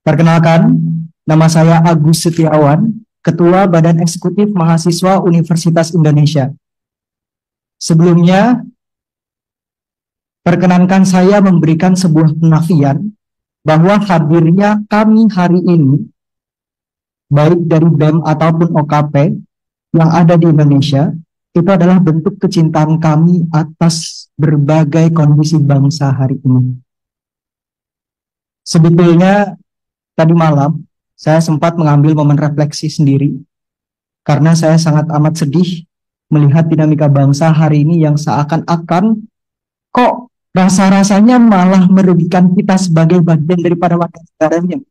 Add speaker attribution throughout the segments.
Speaker 1: Perkenalkan, nama saya Agus Setiawan, Ketua Badan Eksekutif Mahasiswa Universitas Indonesia. Sebelumnya, perkenankan saya memberikan sebuah penafian bahwa hadirnya kami hari ini, baik dari BEM ataupun OKP yang ada di Indonesia, itu adalah bentuk kecintaan kami atas berbagai kondisi bangsa hari ini. Sebetulnya, tadi malam, saya sempat mengambil momen refleksi sendiri, karena saya sangat amat sedih melihat dinamika bangsa hari ini yang seakan-akan kok rasa-rasanya malah merugikan kita sebagai bagian daripada warga negaranya.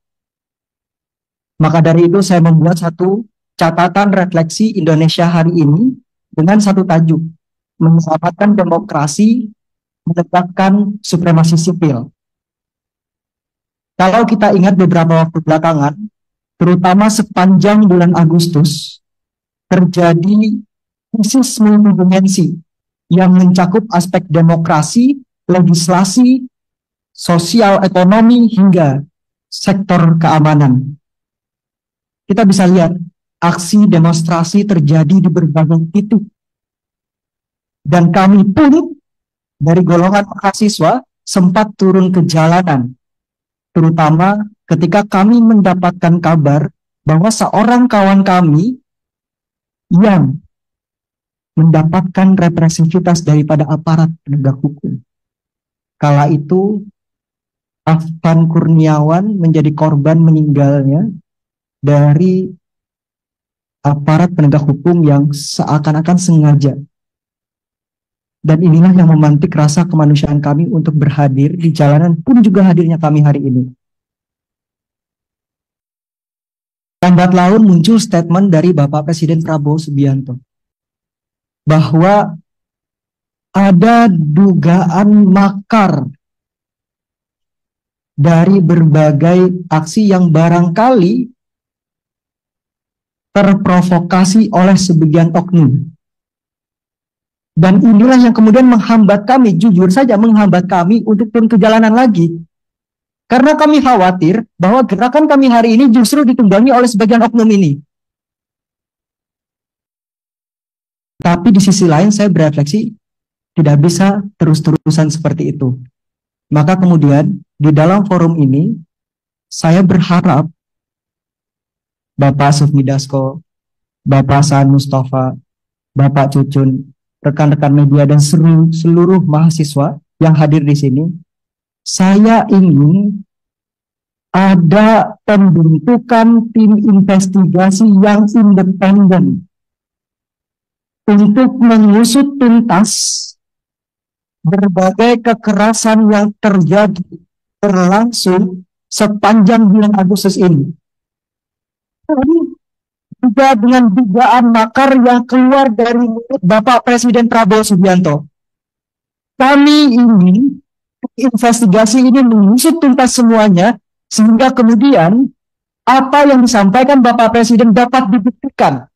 Speaker 1: Maka dari itu saya membuat satu catatan refleksi Indonesia hari ini dengan satu tajuk, menyelamatkan demokrasi, menegakkan supremasi sipil. Kalau kita ingat beberapa waktu belakangan, terutama sepanjang bulan Agustus, terjadi krisis multidimensi yang mencakup aspek demokrasi, legislasi, sosial, ekonomi, hingga sektor keamanan. Kita bisa lihat, aksi demonstrasi terjadi di berbagai titik. Dan kami pun dari golongan mahasiswa sempat turun ke jalanan, terutama ketika kami mendapatkan kabar bahwa seorang kawan kami yang mendapatkan represivitas daripada aparat penegak hukum. Kala itu, Afan Kurniawan menjadi korban meninggalnya dari aparat penegak hukum yang seakan-akan sengaja. Dan inilah yang memantik rasa kemanusiaan kami untuk berhadir di jalanan, pun juga hadirnya kami hari ini. Lambat laun muncul statement dari Bapak Presiden Prabowo Subianto bahwa ada dugaan makar dari berbagai aksi yang barangkali terprovokasi oleh sebagian oknum. Dan inilah yang kemudian menghambat kami, jujur saja menghambat kami untuk turun ke jalanan lagi. Karena kami khawatir bahwa gerakan kami hari ini justru ditunggangi oleh sebagian oknum ini. Tapi di sisi lain saya berefleksi, tidak bisa terus-terusan seperti itu. Maka kemudian di dalam forum ini, saya berharap Bapak Sufmi Dasko, Bapak Saan Mustafa, Bapak Cucun, rekan-rekan media dan seluruh mahasiswa yang hadir di sini, saya ingin ada pembentukan tim investigasi yang independen untuk mengusut tuntas berbagai kekerasan yang terjadi berlangsung sepanjang bulan Agustus ini. Juga dengan dugaan makar yang keluar dari mulut Bapak Presiden Prabowo Subianto. Kami ingin investigasi ini mengusut tuntas semuanya, sehingga kemudian apa yang disampaikan Bapak Presiden dapat dibuktikan.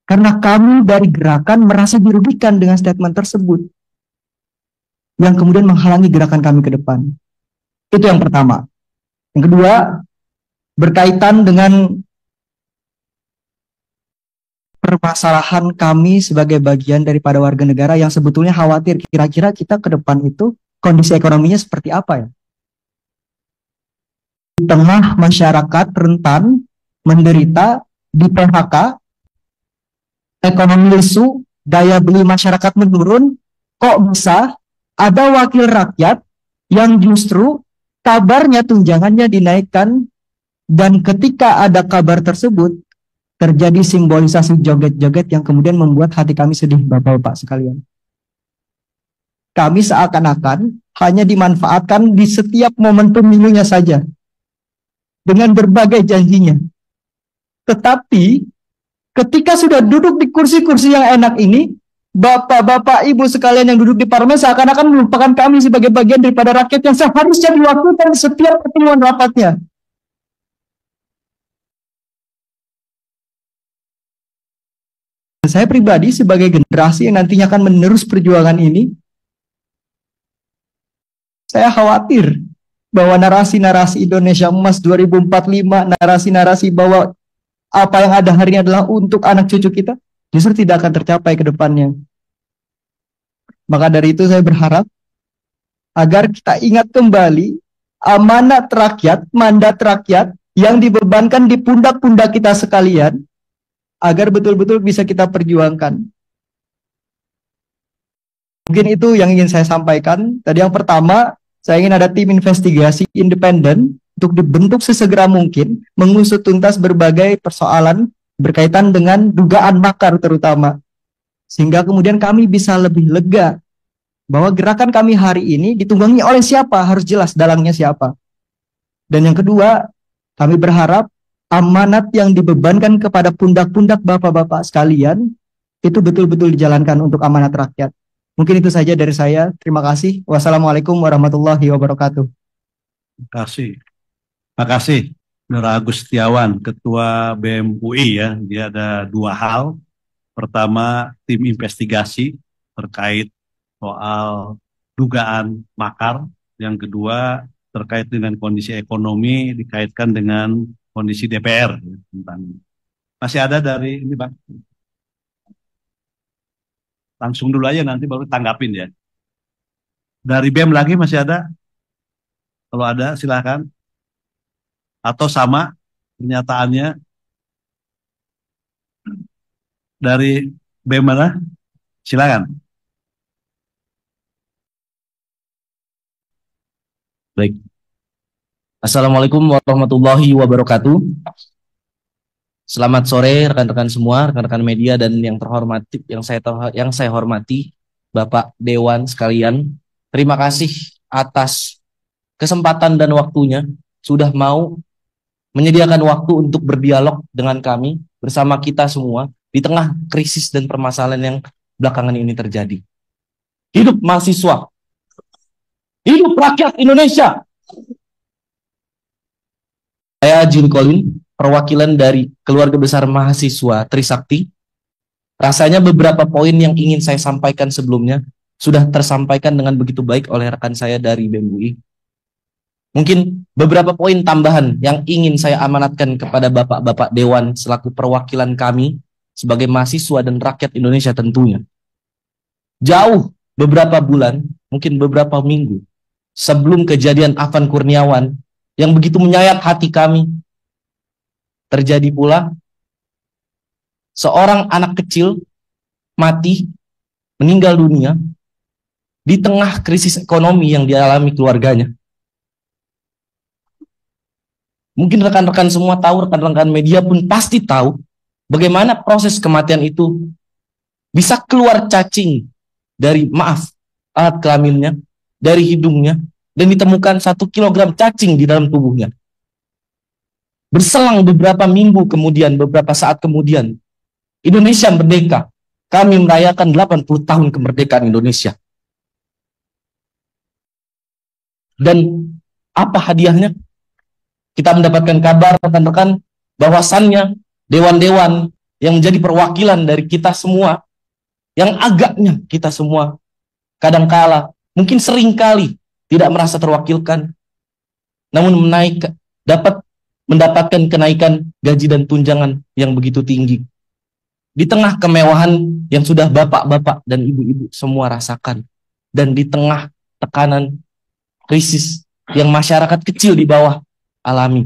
Speaker 1: Karena kami dari gerakan merasa dirugikan dengan statement tersebut, yang kemudian menghalangi gerakan kami ke depan. Itu yang pertama. Yang kedua, berkaitan dengan permasalahan kami sebagai bagian daripada warga negara yang sebetulnya khawatir kira-kira kita ke depan itu kondisi ekonominya seperti apa ya. Di tengah masyarakat rentan, menderita, di PHK, ekonomi lesu, daya beli masyarakat menurun, kok bisa ada wakil rakyat yang justru kabarnya tunjangannya dinaikkan, dan ketika ada kabar tersebut, terjadi simbolisasi joget-joget yang kemudian membuat hati kami sedih, Bapak-bapak sekalian. Kami seakan-akan hanya dimanfaatkan di setiap momen pemilunya saja, dengan berbagai janjinya. Tetapi, ketika sudah duduk di kursi-kursi yang enak ini, Bapak-bapak, Ibu sekalian yang duduk di parlemen seakan-akan melupakan kami sebagai bagian daripada rakyat yang seharusnya diwakilkan setiap pertemuan rapatnya. Saya pribadi sebagai generasi yang nantinya akan menerus perjuangan ini, saya khawatir bahwa narasi-narasi Indonesia Emas 2045, narasi-narasi bahwa apa yang ada hari ini adalah untuk anak cucu kita, justru tidak akan tercapai ke depannya. Maka dari itu saya berharap agar kita ingat kembali amanat rakyat, mandat rakyat yang dibebankan di pundak-pundak kita sekalian, agar betul-betul bisa kita perjuangkan. Mungkin itu yang ingin saya sampaikan. Tadi yang pertama, saya ingin ada tim investigasi independen untuk dibentuk sesegera mungkin, mengusut tuntas berbagai persoalan berkaitan dengan dugaan makar terutama. Sehingga kemudian kami bisa lebih lega bahwa gerakan kami hari ini ditunggangi oleh siapa, harus jelas dalangnya siapa. Dan yang kedua, kami berharap amanat yang dibebankan kepada pundak-pundak bapak-bapak sekalian itu betul-betul dijalankan untuk amanat rakyat. Mungkin itu saja dari saya. Terima kasih. Wassalamualaikum warahmatullahi wabarakatuh.
Speaker 2: Terima kasih. Terima kasih, Saudara Agus Setiawan, Ketua BEM UI ya. Dia ada dua hal. Pertama, tim investigasi terkait soal dugaan makar. Yang kedua, terkait dengan kondisi ekonomi dikaitkan dengan kondisi DPR. Masih ada dari ini, Bang? Langsung dulu aja, nanti baru tanggapin ya. Dari BEM lagi masih ada? Kalau ada silakan. Atau sama pernyataannya dari BEM mana? Silakan.
Speaker 3: Baik. Assalamualaikum warahmatullahi wabarakatuh. Selamat sore rekan-rekan semua, rekan-rekan media dan yang terhormati, yang saya hormati, Bapak Dewan sekalian. Terima kasih atas kesempatan dan waktunya sudah mau menyediakan waktu untuk berdialog dengan kami bersama kita semua di tengah krisis dan permasalahan yang belakangan ini terjadi. Hidup mahasiswa, hidup rakyat Indonesia. Saya Jun Colin, perwakilan dari keluarga besar mahasiswa Trisakti. Rasanya beberapa poin yang ingin saya sampaikan sebelumnya sudah tersampaikan dengan begitu baik oleh rekan saya dari BEM UI. Mungkin beberapa poin tambahan yang ingin saya amanatkan kepada Bapak-Bapak Dewan selaku perwakilan kami sebagai mahasiswa dan rakyat Indonesia tentunya. Jauh beberapa bulan, mungkin beberapa minggu, sebelum kejadian Afan Kurniawan yang begitu menyayat hati kami, terjadi pula seorang anak kecil mati, meninggal dunia di tengah krisis ekonomi yang dialami keluarganya. Mungkin rekan-rekan semua tahu, rekan-rekan media pun pasti tahu bagaimana proses kematian itu bisa keluar cacing dari, alat kelaminnya, dari hidungnya, dan ditemukan 1 kilogram cacing di dalam tubuhnya. Berselang beberapa minggu kemudian, beberapa saat kemudian, Indonesia merdeka. Kami merayakan 80 tahun kemerdekaan Indonesia. Dan apa hadiahnya? Kita mendapatkan kabar rekan-rekan bahwasannya dewan-dewan yang menjadi perwakilan dari kita semua, yang agaknya kita semua kadangkala, mungkin seringkali tidak merasa terwakilkan, namun dapat mendapatkan kenaikan gaji dan tunjangan yang begitu tinggi. Di tengah kemewahan yang sudah bapak-bapak dan ibu-ibu semua rasakan, dan di tengah tekanan krisis yang masyarakat kecil di bawah alami.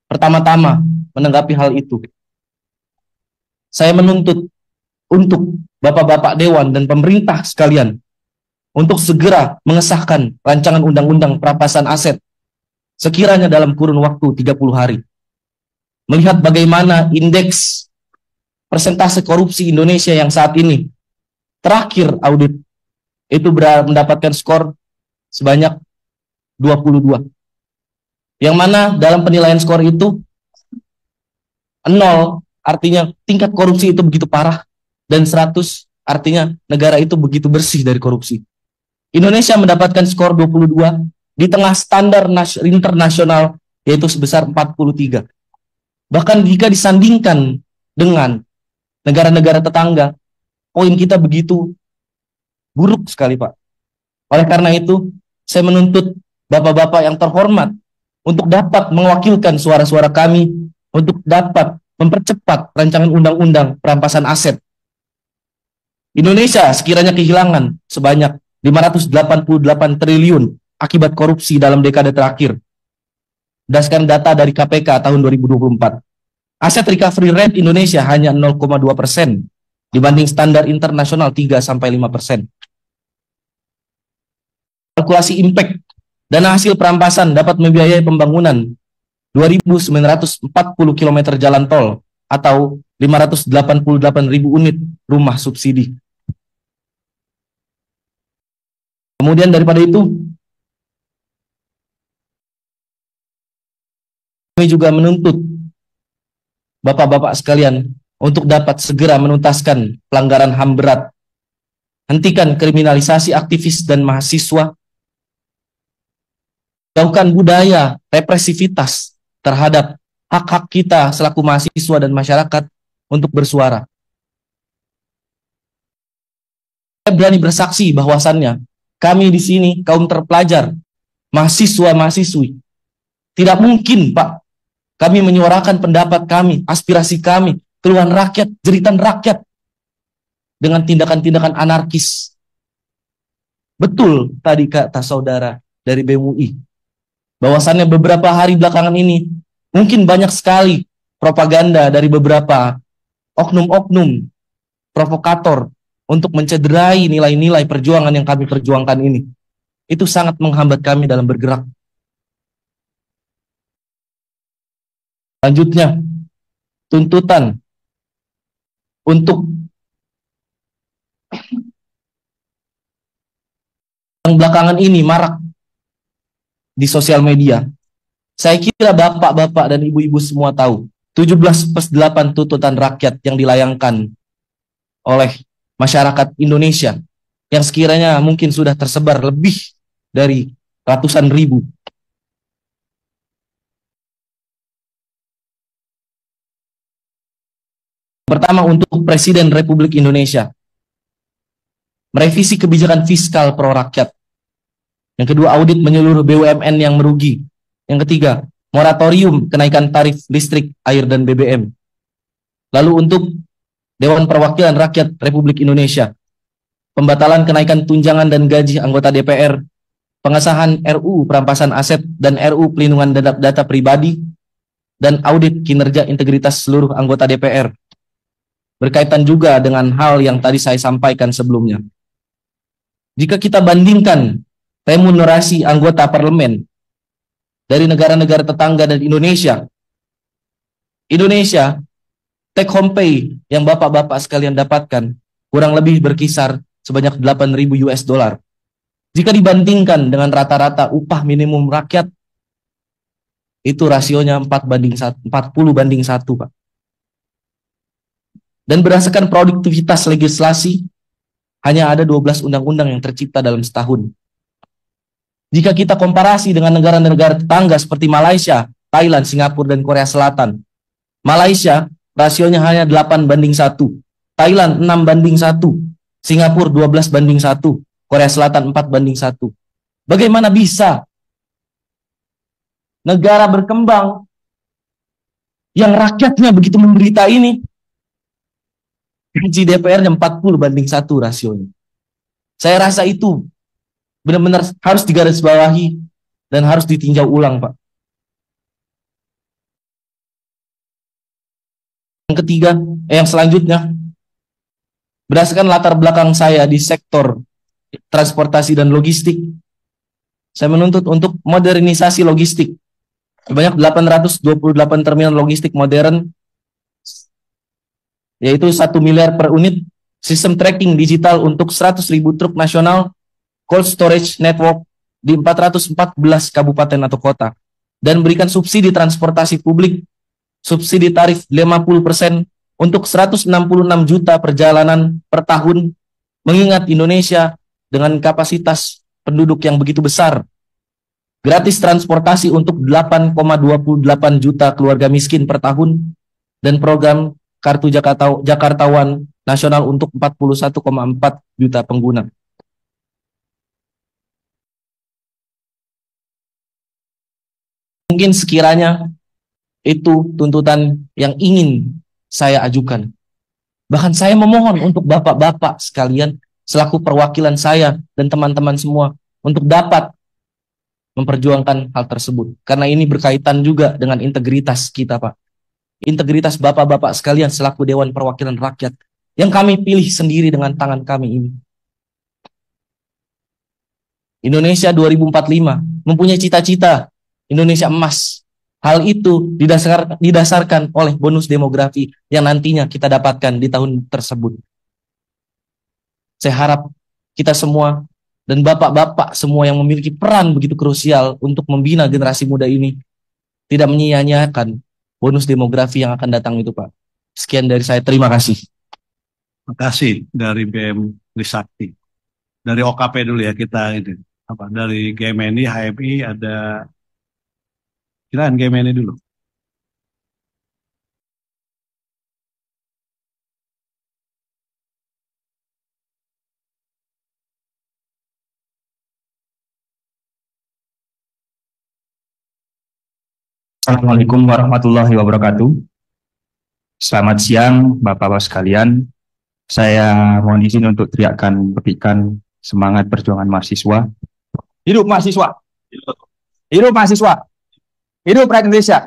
Speaker 3: Pertama-tama menanggapi hal itu, saya menuntut untuk Bapak-Bapak Dewan dan pemerintah sekalian untuk segera mengesahkan rancangan undang-undang perampasan aset sekiranya dalam kurun waktu 30 hari. Melihat bagaimana indeks persentase korupsi Indonesia yang saat ini terakhir audit itu mendapatkan skor sebanyak 22. Yang mana dalam penilaian skor itu 0 artinya tingkat korupsi itu begitu parah, dan 100 artinya negara itu begitu bersih dari korupsi. Indonesia mendapatkan skor 22 di tengah standar internasional yaitu sebesar 43. Bahkan jika disandingkan dengan negara-negara tetangga, poin kita begitu buruk sekali, Pak. Oleh karena itu, saya menuntut bapak-bapak yang terhormat, untuk dapat mewakilkan suara-suara kami, untuk dapat mempercepat rancangan undang-undang perampasan aset. Indonesia sekiranya kehilangan sebanyak 588 triliun akibat korupsi dalam dekade terakhir. Berdasarkan data dari KPK tahun 2024, aset recovery rate Indonesia hanya 0,2% dibanding standar internasional 3-5%. Kalkulasi impact, dana hasil perampasan dapat membiayai pembangunan 2.940 km jalan tol atau 588.000 unit rumah subsidi. Kemudian daripada itu, kami juga menuntut bapak-bapak sekalian untuk dapat segera menuntaskan pelanggaran HAM berat, hentikan kriminalisasi aktivis dan mahasiswa, jauhkan budaya represivitas terhadap hak-hak kita selaku mahasiswa dan masyarakat untuk bersuara. Saya berani bersaksi bahwasannya kami di sini, kaum terpelajar, mahasiswa-mahasiswi, tidak mungkin, Pak, kami menyuarakan pendapat kami, aspirasi kami, keluhan rakyat, jeritan rakyat, dengan tindakan-tindakan anarkis. Betul tadi kata saudara dari BEM UI, bahwasannya beberapa hari belakangan ini, mungkin banyak sekali propaganda dari beberapa oknum-oknum provokator untuk mencederai nilai-nilai perjuangan yang kami perjuangkan ini. Itu sangat menghambat kami dalam bergerak. Selanjutnya, tuntutan untuk yang belakangan ini marak di sosial media. Saya kira bapak-bapak dan ibu-ibu semua tahu 17+8 tuntutan rakyat yang dilayangkan oleh masyarakat Indonesia yang sekiranya mungkin sudah tersebar lebih dari ratusan ribu. Pertama, untuk Presiden Republik Indonesia, merevisi kebijakan fiskal pro rakyat. Yang kedua, audit menyeluruh BUMN yang merugi. Yang ketiga, moratorium kenaikan tarif listrik, air, dan BBM. Lalu untuk Dewan Perwakilan Rakyat Republik Indonesia, pembatalan kenaikan tunjangan dan gaji anggota DPR, pengesahan RUU perampasan aset dan RUU pelindungan data pribadi, dan audit kinerja integritas seluruh anggota DPR. Berkaitan juga dengan hal yang tadi saya sampaikan sebelumnya. Jika kita bandingkan remunerasi anggota parlemen dari negara-negara tetangga dan Indonesia take home pay yang bapak-bapak sekalian dapatkan kurang lebih berkisar sebanyak 8.000 US dollar. Jika dibandingkan dengan rata-rata upah minimum rakyat, itu rasionya 40/1, Pak. Dan berdasarkan produktivitas legislasi, hanya ada 12 undang-undang yang tercipta dalam setahun. Jika kita komparasi dengan negara-negara tetangga seperti Malaysia, Thailand, Singapura, dan Korea Selatan, Malaysia rasionya hanya 8/1, Thailand 6/1, Singapura 12/1, Korea Selatan 4/1. Bagaimana bisa negara berkembang yang rakyatnya begitu menderita ini, gaji DPR-nya 40/1 rasionya? Saya rasa itu benar-benar harus digarisbawahi dan harus ditinjau ulang, Pak. Yang ketiga, yang selanjutnya, berdasarkan latar belakang saya di sektor transportasi dan logistik, saya menuntut untuk modernisasi logistik. Sebanyak 828 terminal logistik modern, yaitu 1 miliar per unit, sistem tracking digital untuk 100.000 truk nasional, cold storage network di 414 kabupaten atau kota, dan berikan subsidi transportasi publik, subsidi tarif 50% untuk 166 juta perjalanan per tahun, mengingat Indonesia dengan kapasitas penduduk yang begitu besar. Gratis transportasi untuk 8,28 juta keluarga miskin per tahun, dan program Kartu Jakartawan Nasional untuk 41,4 juta pengguna. Mungkin sekiranya itu tuntutan yang ingin saya ajukan. Bahkan saya memohon untuk bapak-bapak sekalian selaku perwakilan saya dan teman-teman semua untuk dapat memperjuangkan hal tersebut. Karena ini berkaitan juga dengan integritas kita, Pak. Integritas bapak-bapak sekalian selaku Dewan Perwakilan Rakyat yang kami pilih sendiri dengan tangan kami ini. Indonesia 2045 mempunyai cita-cita Indonesia emas. Hal itu didasarkan oleh bonus demografi yang nantinya kita dapatkan di tahun tersebut. Saya harap kita semua dan bapak-bapak semua yang memiliki peran begitu krusial untuk membina generasi muda ini tidak menyia-nyiakan bonus demografi yang akan datang itu, Pak. Sekian dari saya, terima kasih.
Speaker 2: Terima kasih dari BM Trisakti. Dari OKP dulu ya kita ini. Dari GMNI, HMI ada kiraan GMNI dulu.
Speaker 4: Assalamualaikum warahmatullahi wabarakatuh. Selamat siang Bapak-Bapak sekalian. Saya mohon izin untuk teriakkan petikan semangat perjuangan mahasiswa. Hidup mahasiswa. Hidup mahasiswa. Hidup rakyat Indonesia.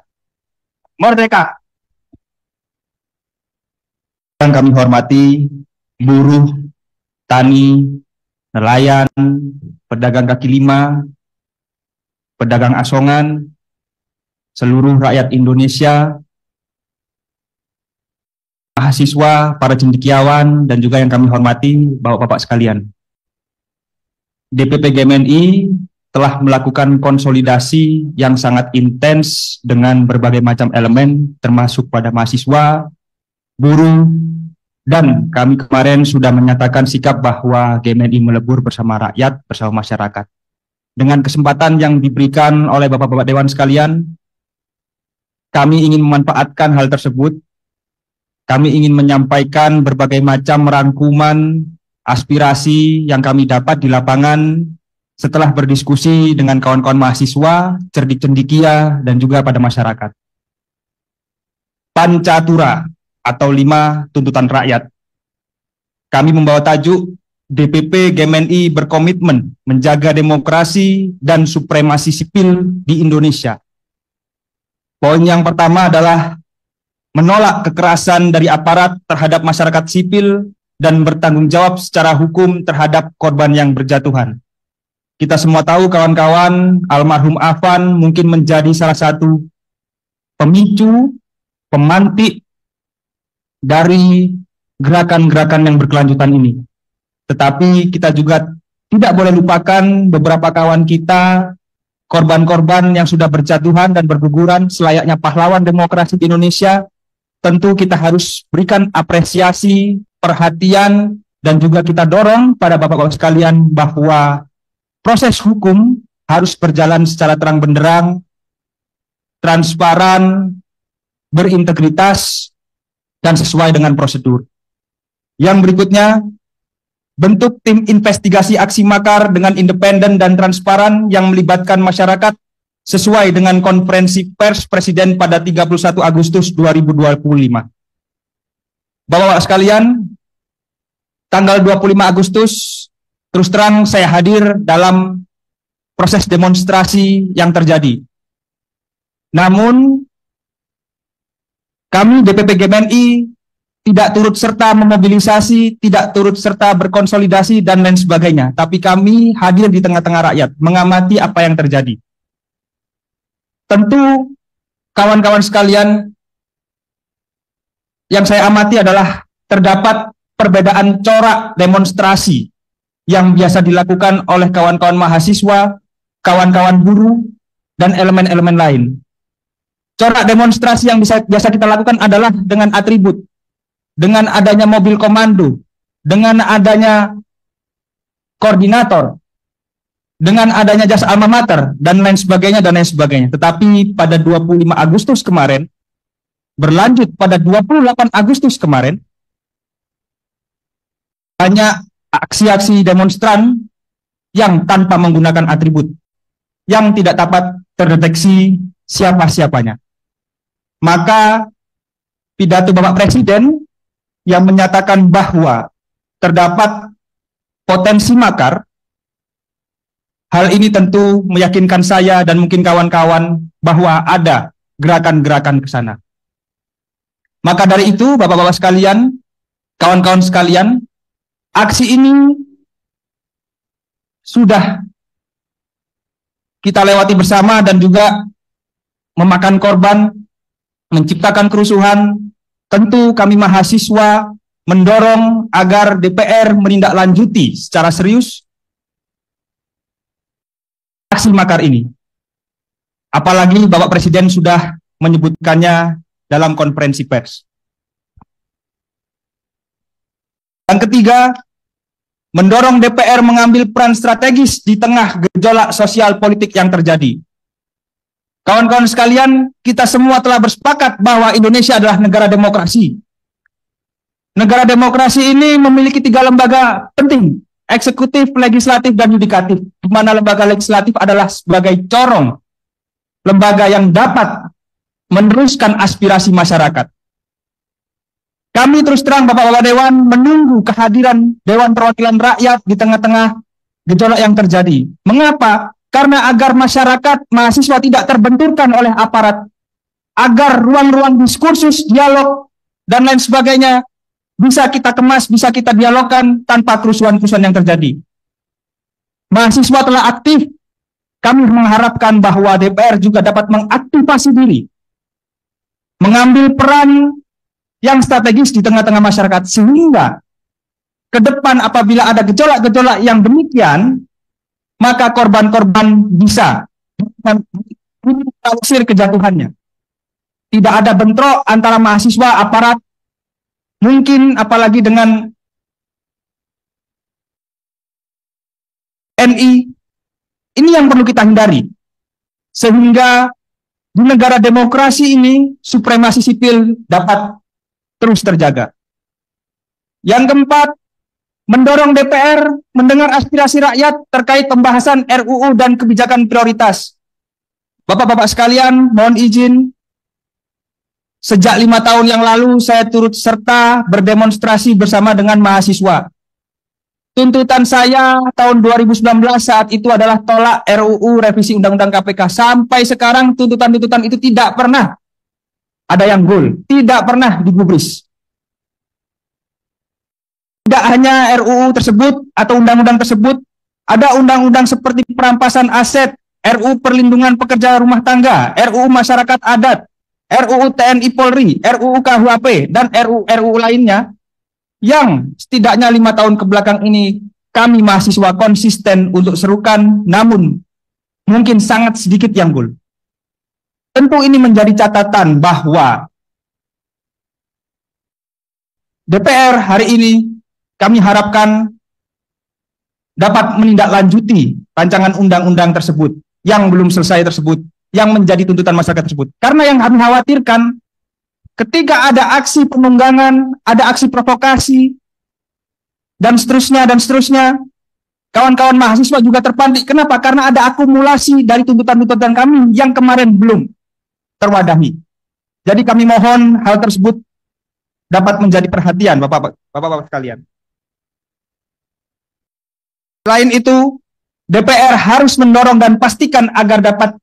Speaker 4: Merdeka. Yang kami hormati buruh, tani, nelayan, pedagang kaki lima, pedagang asongan, seluruh rakyat Indonesia, mahasiswa, para cendekiawan, dan juga yang kami hormati Bapak-Bapak sekalian. DPP GMNI telah melakukan konsolidasi yang sangat intens dengan berbagai macam elemen, termasuk pada mahasiswa, buruh, dan kami kemarin sudah menyatakan sikap bahwa GMNI melebur bersama rakyat, bersama masyarakat. Dengan kesempatan yang diberikan oleh Bapak-Bapak Dewan sekalian, kami ingin memanfaatkan hal tersebut. Kami ingin menyampaikan berbagai macam rangkuman, aspirasi yang kami dapat di lapangan setelah berdiskusi dengan kawan-kawan mahasiswa, cerdik-cendikia, dan juga pada masyarakat. Pancatura atau 5 tuntutan rakyat. Kami membawa tajuk DPP GMNI berkomitmen menjaga demokrasi dan supremasi sipil di Indonesia. Poin yang pertama adalah menolak kekerasan dari aparat terhadap masyarakat sipil dan bertanggung jawab secara hukum terhadap korban yang berjatuhan. Kita semua tahu kawan-kawan, almarhum Afan mungkin menjadi salah satu pemicu, pemantik dari gerakan-gerakan yang berkelanjutan ini. Tetapi kita juga tidak boleh lupakan beberapa kawan kita, korban-korban yang sudah berjatuhan dan berguguran selayaknya pahlawan demokrasi di Indonesia. Tentu kita harus berikan apresiasi, perhatian, dan juga kita dorong pada Bapak-Bapak sekalian bahwa proses hukum harus berjalan secara terang benderang, transparan, berintegritas, dan sesuai dengan prosedur. Yang berikutnya, bentuk tim investigasi aksi makar dengan independen dan transparan yang melibatkan masyarakat sesuai dengan konferensi pers Presiden pada 31 Agustus 2025. Bapak-Bapak sekalian, tanggal 25 Agustus, terus terang saya hadir dalam proses demonstrasi yang terjadi. Namun, kami DPP GMNI tidak turut serta memobilisasi, tidak turut serta berkonsolidasi, dan lain sebagainya. Tapi kami hadir di tengah-tengah rakyat, mengamati apa yang terjadi. Tentu, kawan-kawan sekalian, yang saya amati adalah terdapat perbedaan corak demonstrasi yang biasa dilakukan oleh kawan-kawan mahasiswa, kawan-kawan buruh, dan elemen-elemen lain. Corak demonstrasi yang biasa kita lakukan adalah dengan atribut, dengan adanya mobil komando, dengan adanya koordinator, dengan adanya jas alma mater, dan lain sebagainya, dan lain sebagainya. Tetapi pada 25 Agustus kemarin, berlanjut pada 28 Agustus kemarin, banyak aksi-aksi demonstran yang tanpa menggunakan atribut, yang tidak dapat terdeteksi siapa-siapanya. Maka pidato Bapak Presiden yang menyatakan bahwa terdapat potensi makar, hal ini tentu meyakinkan saya dan mungkin kawan-kawan bahwa ada gerakan-gerakan ke sana. Maka dari itu, Bapak-Bapak sekalian, kawan-kawan sekalian, aksi ini sudah kita lewati bersama dan juga memakan korban, menciptakan kerusuhan. Tentu kami mahasiswa mendorong agar DPR menindaklanjuti secara serius aksi makar ini. Apalagi Bapak Presiden sudah menyebutkannya dalam konferensi pers. Yang ketiga, mendorong DPR mengambil peran strategis di tengah gejolak sosial politik yang terjadi. Kawan-kawan sekalian, kita semua telah bersepakat bahwa Indonesia adalah negara demokrasi. Negara demokrasi ini memiliki 3 lembaga penting, eksekutif, legislatif, dan yudikatif, di mana lembaga legislatif adalah sebagai corong lembaga yang dapat meneruskan aspirasi masyarakat. Kami terus terang Bapak-Bapak Dewan menunggu kehadiran Dewan Perwakilan Rakyat di tengah-tengah gejolak yang terjadi. Mengapa? Karena agar masyarakat, mahasiswa tidak terbenturkan oleh aparat, agar ruang-ruang diskursus, dialog, dan lain sebagainya bisa kita kemas, bisa kita dialogkan tanpa kerusuhan-kerusuhan yang terjadi. Mahasiswa telah aktif. Kami mengharapkan bahwa DPR juga dapat mengaktifasi diri, mengambil peran yang strategis di tengah-tengah masyarakat, sehingga ke depan apabila ada gejolak-gejolak yang demikian, maka korban-korban bisa minimalisir kejatuhannya. Tidak ada bentrok antara mahasiswa, aparat, mungkin apalagi dengan NI. Ini yang perlu kita hindari. Sehingga di negara demokrasi ini, supremasi sipil dapat terus terjaga. Yang keempat, mendorong DPR mendengar aspirasi rakyat terkait pembahasan RUU dan kebijakan prioritas. Bapak-bapak sekalian, mohon izin, sejak 5 tahun yang lalu saya turut serta berdemonstrasi bersama dengan mahasiswa. Tuntutan saya tahun 2019 saat itu adalah tolak RUU revisi Undang-Undang KPK. Sampai sekarang tuntutan-tuntutan itu tidak pernah ada yang goal, tidak pernah digubris. Tidak hanya RUU tersebut atau undang-undang tersebut, ada undang-undang seperti perampasan aset, RUU perlindungan pekerja rumah tangga, RUU masyarakat adat, RUU TNI Polri, RUU KUHP, dan RUU lainnya yang setidaknya 5 tahun ke belakang ini kami mahasiswa konsisten untuk serukan, namun mungkin sangat sedikit yang goal. Tentu ini menjadi catatan bahwa DPR hari ini kami harapkan dapat menindaklanjuti rancangan undang-undang tersebut yang belum selesai tersebut, yang menjadi tuntutan masyarakat tersebut. Karena yang kami khawatirkan, ketika ada aksi penunggangan, ada aksi provokasi, dan seterusnya, kawan-kawan mahasiswa juga terpantik. Kenapa? Karena ada akumulasi dari tuntutan-tuntutan kami yang kemarin belum terwadahi. Jadi kami mohon hal tersebut dapat menjadi perhatian Bapak-bapak sekalian. Selain itu, DPR harus mendorong dan pastikan agar dapat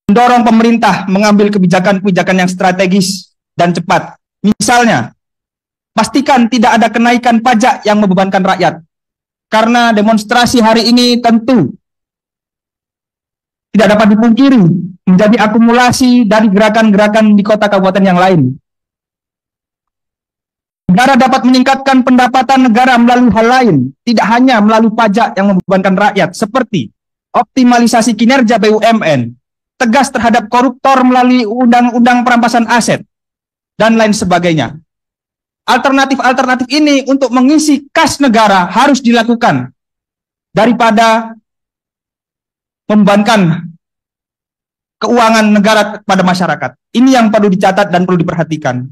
Speaker 4: mendorong pemerintah mengambil kebijakan-kebijakan yang strategis dan cepat. Misalnya, pastikan tidak ada kenaikan pajak yang membebankan rakyat. Karena demonstrasi hari ini tentu tidak dapat dipungkiri menjadi akumulasi dari gerakan-gerakan di kota kabupaten yang lain. Negara dapat meningkatkan pendapatan negara melalui hal lain, tidak hanya melalui pajak yang membebankan rakyat, seperti optimalisasi kinerja BUMN, tegas terhadap koruptor melalui undang-undang perampasan aset, dan lain sebagainya. Alternatif-alternatif ini untuk mengisi kas negara harus dilakukan daripada membebankan keuangan negara kepada masyarakat. Ini yang perlu dicatat dan perlu diperhatikan.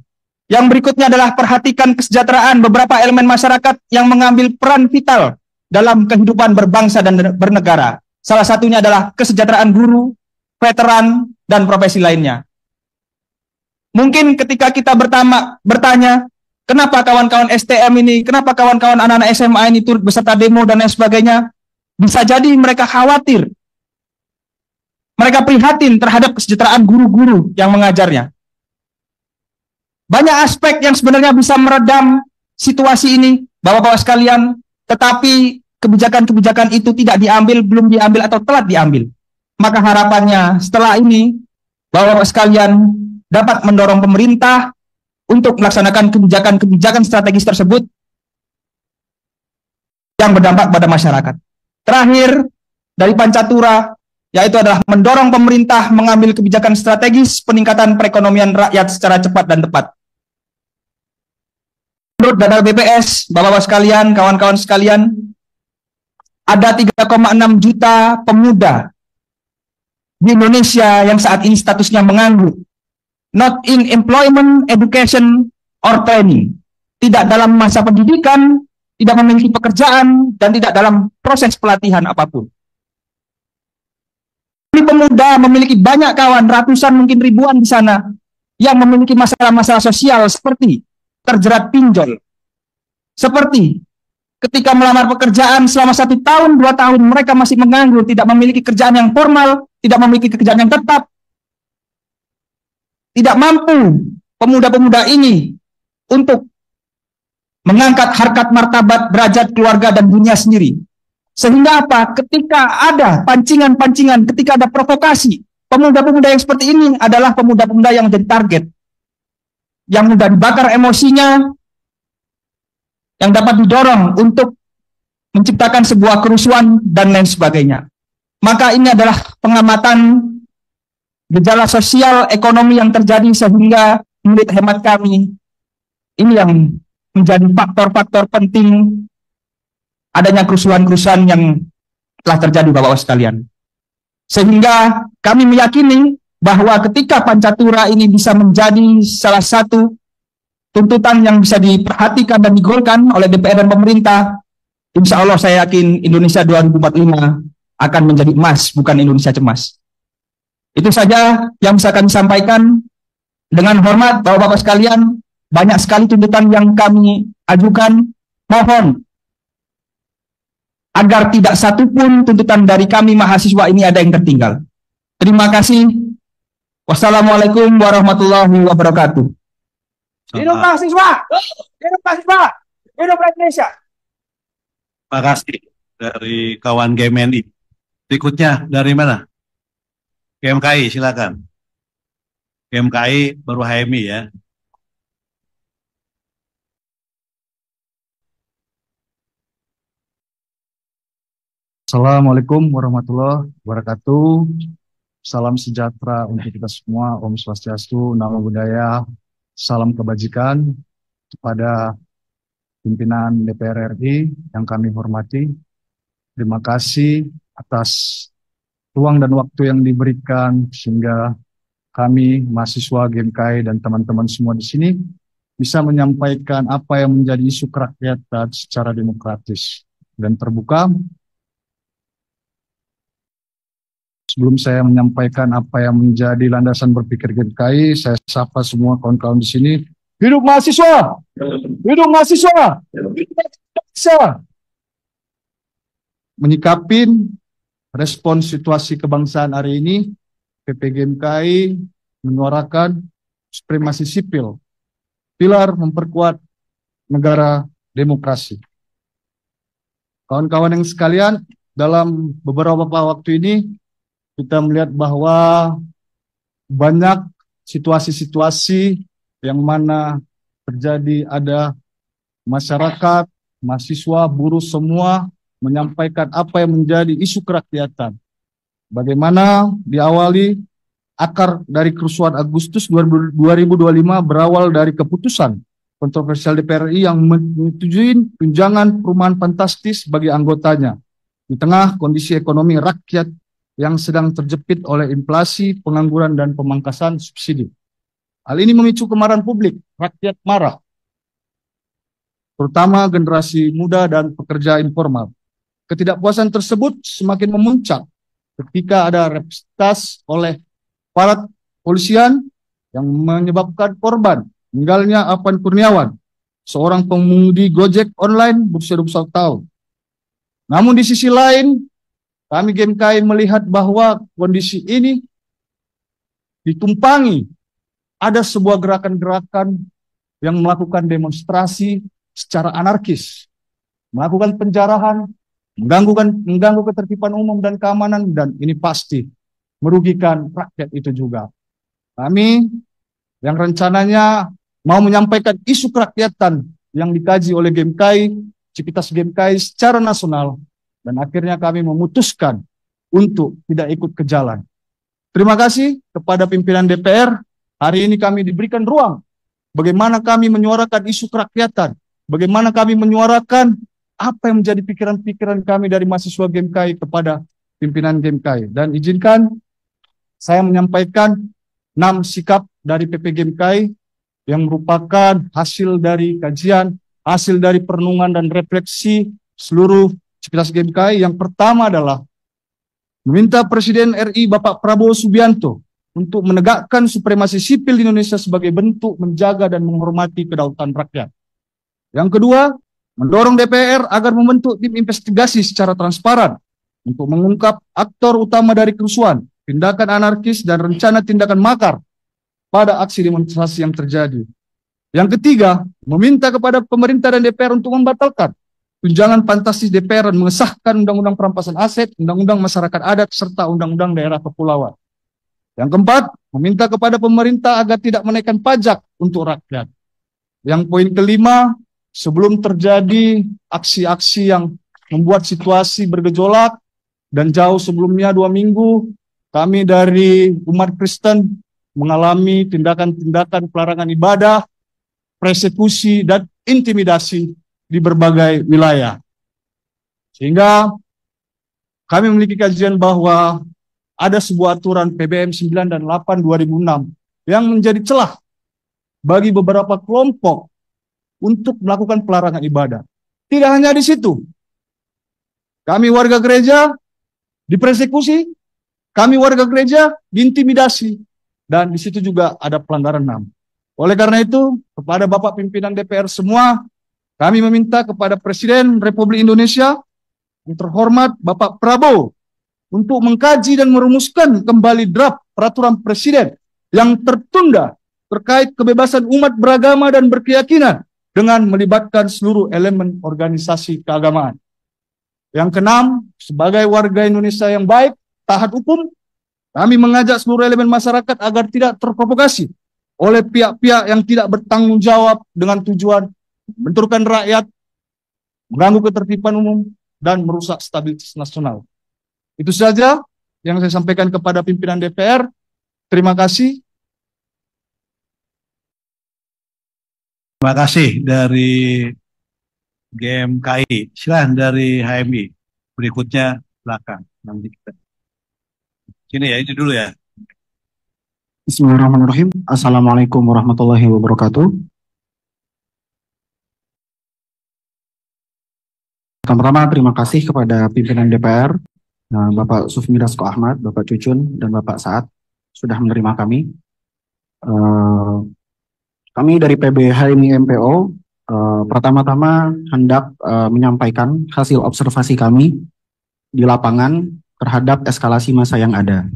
Speaker 4: Yang berikutnya adalah perhatikan kesejahteraan beberapa elemen masyarakat yang mengambil peran vital dalam kehidupan berbangsa dan bernegara, Salah satunya adalah kesejahteraan guru, veteran, dan profesi lainnya. Mungkin ketika kita bertanya, kenapa kawan-kawan STM ini, kenapa kawan-kawan anak-anak SMA ini turut beserta demo dan lain sebagainya, bisa jadi mereka khawatir, mereka prihatin terhadap kesejahteraan guru-guru yang mengajarnya. Banyak aspek yang sebenarnya bisa meredam situasi ini, Bapak-Bapak sekalian, tetapi kebijakan-kebijakan itu tidak diambil, belum diambil, atau telat diambil. Maka harapannya setelah ini, Bapak-Bapak sekalian dapat mendorong pemerintah untuk melaksanakan kebijakan-kebijakan strategis tersebut yang berdampak pada masyarakat. Terakhir, dari Pancatura, yaitu adalah mendorong pemerintah mengambil kebijakan strategis peningkatan perekonomian rakyat secara cepat dan tepat. Menurut data BPS, Bapak-Bapak sekalian, kawan-kawan sekalian, ada 3,6 juta pemuda di Indonesia yang saat ini statusnya menganggur, not in employment, education, or training, tidak dalam masa pendidikan, tidak memiliki pekerjaan, dan tidak dalam proses pelatihan apapun. Ini pemuda memiliki banyak kawan, ratusan mungkin ribuan di sana, yang memiliki masalah-masalah sosial seperti terjerat pinjol, seperti ketika melamar pekerjaan selama 1 tahun, 2 tahun, mereka masih menganggur, tidak memiliki kerjaan yang formal, tidak memiliki pekerjaan yang tetap, tidak mampu pemuda-pemuda ini untuk mengangkat harkat martabat, derajat keluarga dan dunia sendiri. Sehingga apa? Ketika ada pancingan-pancingan, ketika ada provokasi, pemuda-pemuda yang seperti ini adalah pemuda-pemuda yang menjadi target, yang mudah dibakar emosinya, yang dapat didorong untuk menciptakan sebuah kerusuhan dan lain sebagainya. Maka ini adalah pengamatan gejala sosial ekonomi yang terjadi, sehingga menurut hemat kami ini yang menjadi faktor-faktor penting adanya kerusuhan-kerusuhan yang telah terjadi, Bapak-Bapak sekalian. Sehingga kami meyakini bahwa ketika Pancatura ini bisa menjadi salah satu tuntutan yang bisa diperhatikan dan digolkan oleh DPR dan pemerintah, insya Allah saya yakin Indonesia 2045 akan menjadi emas, bukan Indonesia cemas. Itu saja yang bisa kami sampaikan. Dengan hormat, Bapak-Bapak sekalian, banyak sekali tuntutan yang kami ajukan. Mohon agar tidak satupun tuntutan dari kami mahasiswa ini ada yang tertinggal. Terima kasih. Wassalamualaikum warahmatullahi wabarakatuh. Hidup mahasiswa! Hidup mahasiswa! Hidup Indonesia!
Speaker 2: Terima kasih dari kawan GMNI. Berikutnya dari mana? GMKI, silakan. GMKI baru HMI ya.
Speaker 5: Assalamualaikum warahmatullahi wabarakatuh. Salam sejahtera untuk kita semua. Om Swastiastu, Namo Buddhaya, salam kebajikan kepada pimpinan DPR RI yang kami hormati. Terima kasih atas ruang dan waktu yang diberikan sehingga kami mahasiswa GMKI dan teman-teman semua di sini bisa menyampaikan apa yang menjadi isu kerakyatan secara demokratis dan terbuka. Sebelum saya menyampaikan apa yang menjadi landasan berpikir GMKI, saya sapa semua kawan-kawan di sini. Hidup mahasiswa! Hidup mahasiswa! Hidup mahasiswa! Menyikapin respon situasi kebangsaan hari ini, PP GMKI menyuarakan supremasi sipil, pilar memperkuat negara demokrasi. Kawan-kawan yang sekalian, dalam beberapa waktu ini, kita melihat bahwa banyak situasi-situasi yang mana terjadi, ada masyarakat, mahasiswa, buruh semua menyampaikan apa yang menjadi isu kerakyatan. Bagaimana diawali akar dari kerusuhan Agustus 2025 berawal dari keputusan kontroversial DPR RI yang menyetujui tunjangan perumahan fantastis bagi anggotanya di tengah kondisi ekonomi rakyat yang sedang terjepit oleh inflasi, pengangguran, dan pemangkasan subsidi. Hal ini memicu kemarahan publik, rakyat marah, terutama generasi muda dan pekerja informal. Ketidakpuasan tersebut semakin memuncak ketika ada representasi oleh aparat polisian yang menyebabkan korban meninggalnya Afan Kurniawan, seorang pengemudi Gojek online berusia 21 tahun. Namun di sisi lain, kami GMKI melihat bahwa kondisi ini ditumpangi ada sebuah gerakan-gerakan yang melakukan demonstrasi secara anarkis, melakukan penjarahan, mengganggu ketertiban umum dan keamanan, dan ini pasti merugikan rakyat itu juga. Kami yang rencananya mau menyampaikan isu kerakyatan yang dikaji oleh GMKI, Civitas GMKI secara nasional, dan akhirnya kami memutuskan untuk tidak ikut ke jalan. Terima kasih kepada pimpinan DPR. Hari ini kami diberikan ruang bagaimana kami menyuarakan isu kerakyatan, bagaimana kami menyuarakan apa yang menjadi pikiran-pikiran kami dari mahasiswa GMKI kepada pimpinan GMKI. Dan izinkan saya menyampaikan 6 sikap dari PP GMKI yang merupakan hasil dari kajian, hasil dari perenungan dan refleksi seluruh Civitas GMKI. Yang pertama adalah meminta Presiden RI Bapak Prabowo Subianto untuk menegakkan supremasi sipil di Indonesia sebagai bentuk menjaga dan menghormati kedaulatan rakyat. Yang kedua, mendorong DPR agar membentuk tim investigasi secara transparan untuk mengungkap aktor utama dari kerusuhan, tindakan anarkis, dan rencana tindakan makar pada aksi demonstrasi yang terjadi. Yang ketiga, meminta kepada pemerintah dan DPR untuk membatalkan tunjangan fantastis DPR dan mengesahkan Undang-Undang Perampasan Aset, Undang-Undang Masyarakat Adat, serta Undang-Undang Daerah Kepulauan. Yang keempat, meminta kepada pemerintah agar tidak menaikkan pajak untuk rakyat. Yang poin kelima, sebelum terjadi aksi-aksi yang membuat situasi bergejolak, dan jauh sebelumnya 2 minggu, kami dari umat Kristen mengalami tindakan-tindakan pelarangan ibadah, persekusi, dan intimidasi di berbagai wilayah. Sehingga kami memiliki kajian bahwa ada sebuah aturan PBM 9 dan 8 2006 yang menjadi celah bagi beberapa kelompok untuk melakukan pelarangan ibadah. Tidak hanya di situ. Kami warga gereja dipersekusi, kami warga gereja diintimidasi, dan di situ juga ada pelanggaran HAM. Oleh karena itu, kepada Bapak pimpinan DPR semua, kami meminta kepada Presiden Republik Indonesia yang terhormat Bapak Prabowo untuk mengkaji dan merumuskan kembali draft peraturan Presiden yang tertunda terkait kebebasan umat beragama dan berkeyakinan dengan melibatkan seluruh elemen organisasi keagamaan. Yang keenam, sebagai warga Indonesia yang baik, taat hukum, kami mengajak seluruh elemen masyarakat agar tidak terprovokasi oleh pihak-pihak yang tidak bertanggung jawab dengan tujuan membenturkan rakyat, mengganggu ketertiban umum, dan merusak stabilitas nasional. Itu saja yang saya sampaikan kepada pimpinan DPR. Terima kasih.
Speaker 2: Terima kasih dari GMKI. Silahkan dari HMI. Berikutnya belakang. Nanti kita. Sini ya, ini dulu ya.
Speaker 6: Bismillahirrahmanirrahim. Assalamualaikum warahmatullahi wabarakatuh. Pertama-tama terima kasih kepada pimpinan DPR, Bapak Sufmi Dasko Ahmad, Bapak Cucun, dan Bapak Saad sudah menerima kami. Kami dari PB HMI MPO pertama-tama hendak menyampaikan hasil observasi kami di lapangan terhadap eskalasi massa yang ada.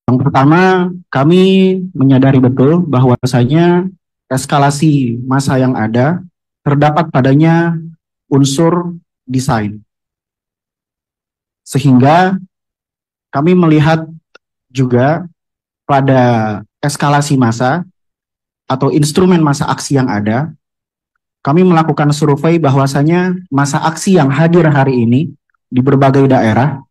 Speaker 6: Yang pertama, kami menyadari betul bahwasanya eskalasi massa yang ada terdapat padanya unsur desain. Sehingga kami melihat juga pada eskalasi massa atau instrumen massa aksi yang ada, kami melakukan survei bahwasanya massa aksi yang hadir hari ini di berbagai daerah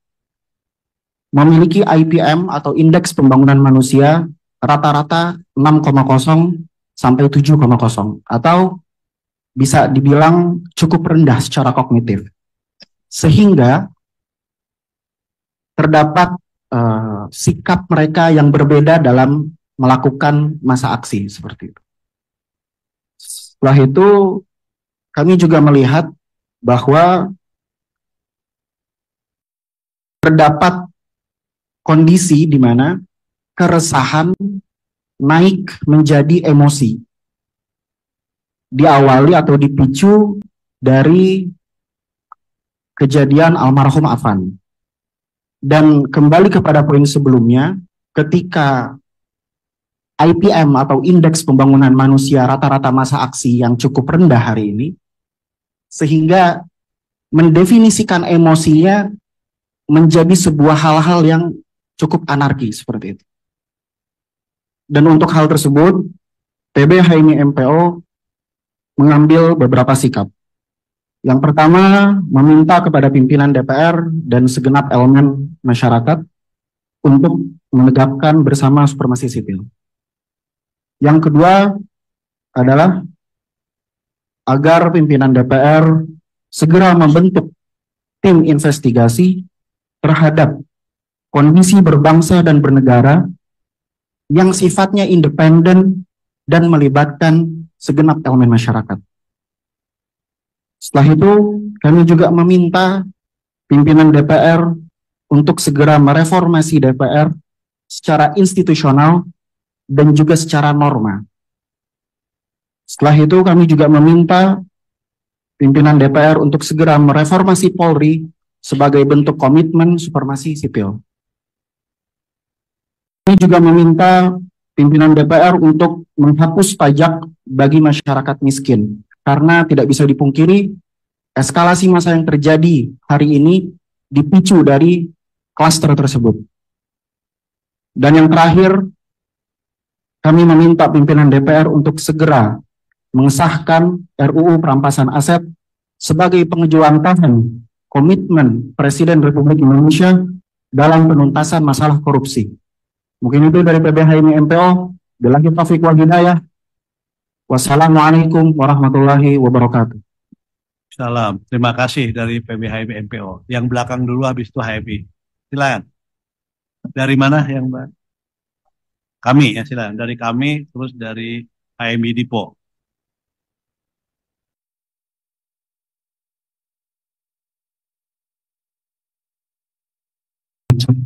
Speaker 6: memiliki IPM atau indeks pembangunan manusia rata-rata 6,0 sampai 7,0 atau bisa dibilang cukup rendah secara kognitif. Sehingga terdapat sikap mereka yang berbeda dalam melakukan massa aksi seperti itu. Setelah itu kami juga melihat bahwa terdapat kondisi di mana keresahan naik menjadi emosi. Diawali atau dipicu dari kejadian almarhum Afan. Dan kembali kepada poin sebelumnya, ketika IPM atau Indeks Pembangunan Manusia rata-rata masa aksi yang cukup rendah hari ini, sehingga mendefinisikan emosinya menjadi sebuah hal-hal yang cukup anarki seperti itu. Dan untuk hal tersebut, PB HMI MPO mengambil beberapa sikap. Yang pertama, meminta kepada pimpinan DPR dan segenap elemen masyarakat untuk menegakkan bersama supremasi sipil. Yang kedua adalah agar pimpinan DPR segera membentuk tim investigasi terhadap kondisi berbangsa dan bernegara yang sifatnya independen dan melibatkan segenap elemen masyarakat. Setelah itu, kami juga meminta pimpinan DPR untuk segera mereformasi DPR secara institusional dan juga secara norma. Setelah itu, kami juga meminta pimpinan DPR untuk segera mereformasi Polri sebagai bentuk komitmen supremasi sipil. Kami juga meminta pimpinan DPR untuk menghapus pajak bagi masyarakat miskin, karena tidak bisa dipungkiri eskalasi massa yang terjadi hari ini dipicu dari klaster tersebut. Dan yang terakhir, kami meminta pimpinan DPR untuk segera mengesahkan RUU perampasan aset sebagai pengejuantahan komitmen Presiden Republik Indonesia dalam penuntasan masalah korupsi. Mungkin itu dari PBHMI MPO. Billahi taufiq wal hidayah. Wassalamualaikum warahmatullahi wabarakatuh.
Speaker 2: Salam. Terima kasih dari PBHMI MPO. Yang belakang dulu, habis itu HMI. Silakan. Dari mana yang Mbak? Kami ya, silakan. Dari kami, terus dari HMI Dipo.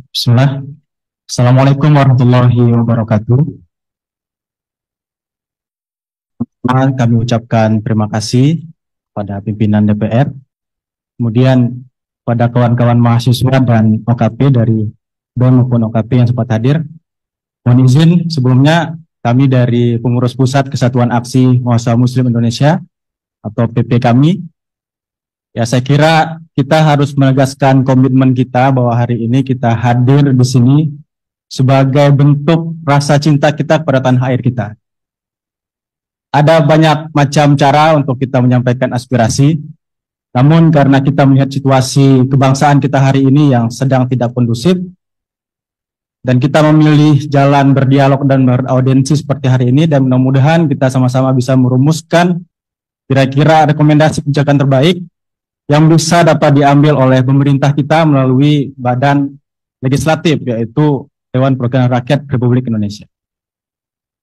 Speaker 7: Bismillah. Assalamualaikum warahmatullahi wabarakatuh. Kami ucapkan terima kasih pada pimpinan DPR, kemudian pada kawan-kawan mahasiswa dan OKP dari BEM maupun OKP yang sempat hadir. Mohon izin sebelumnya kami dari pengurus pusat Kesatuan Aksi Mahasiswa Muslim Indonesia atau PP kami, ya saya kira kita harus menegaskan komitmen kita bahwa hari ini kita hadir di sini sebagai bentuk rasa cinta kita kepada tanah air kita. Ada banyak macam cara untuk kita menyampaikan aspirasi, namun karena kita melihat situasi kebangsaan kita hari ini yang sedang tidak kondusif, dan kita memilih jalan berdialog dan beraudiensi seperti hari ini, dan mudah-mudahan kita sama-sama bisa merumuskan kira-kira rekomendasi kebijakan terbaik yang bisa dapat diambil oleh pemerintah kita melalui badan legislatif, yaitu Dewan Perwakilan Rakyat Republik Indonesia.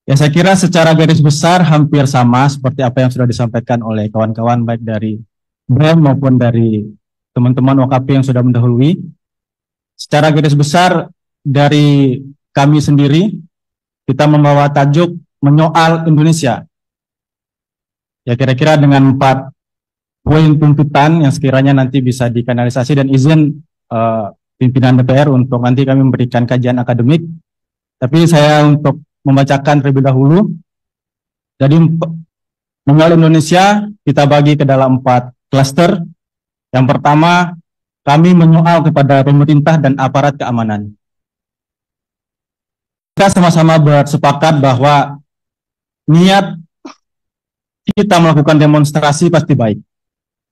Speaker 7: Ya, saya kira secara garis besar hampir sama seperti apa yang sudah disampaikan oleh kawan-kawan baik dari BEM maupun dari teman-teman OKP yang sudah mendahului. Secara garis besar dari kami sendiri, kita membawa tajuk menyoal Indonesia. Ya, kira-kira dengan 4 poin tuntutan yang sekiranya nanti bisa dikanalisasi, dan izin pimpinan DPR untuk nanti kami memberikan kajian akademik. Tapi saya untuk membacakan terlebih dahulu. Jadi mengenal Indonesia kita bagi ke dalam 4 klaster. Yang pertama, kami menyoal kepada pemerintah dan aparat keamanan. Kita sama-sama bersepakat bahwa niat kita melakukan demonstrasi pasti baik.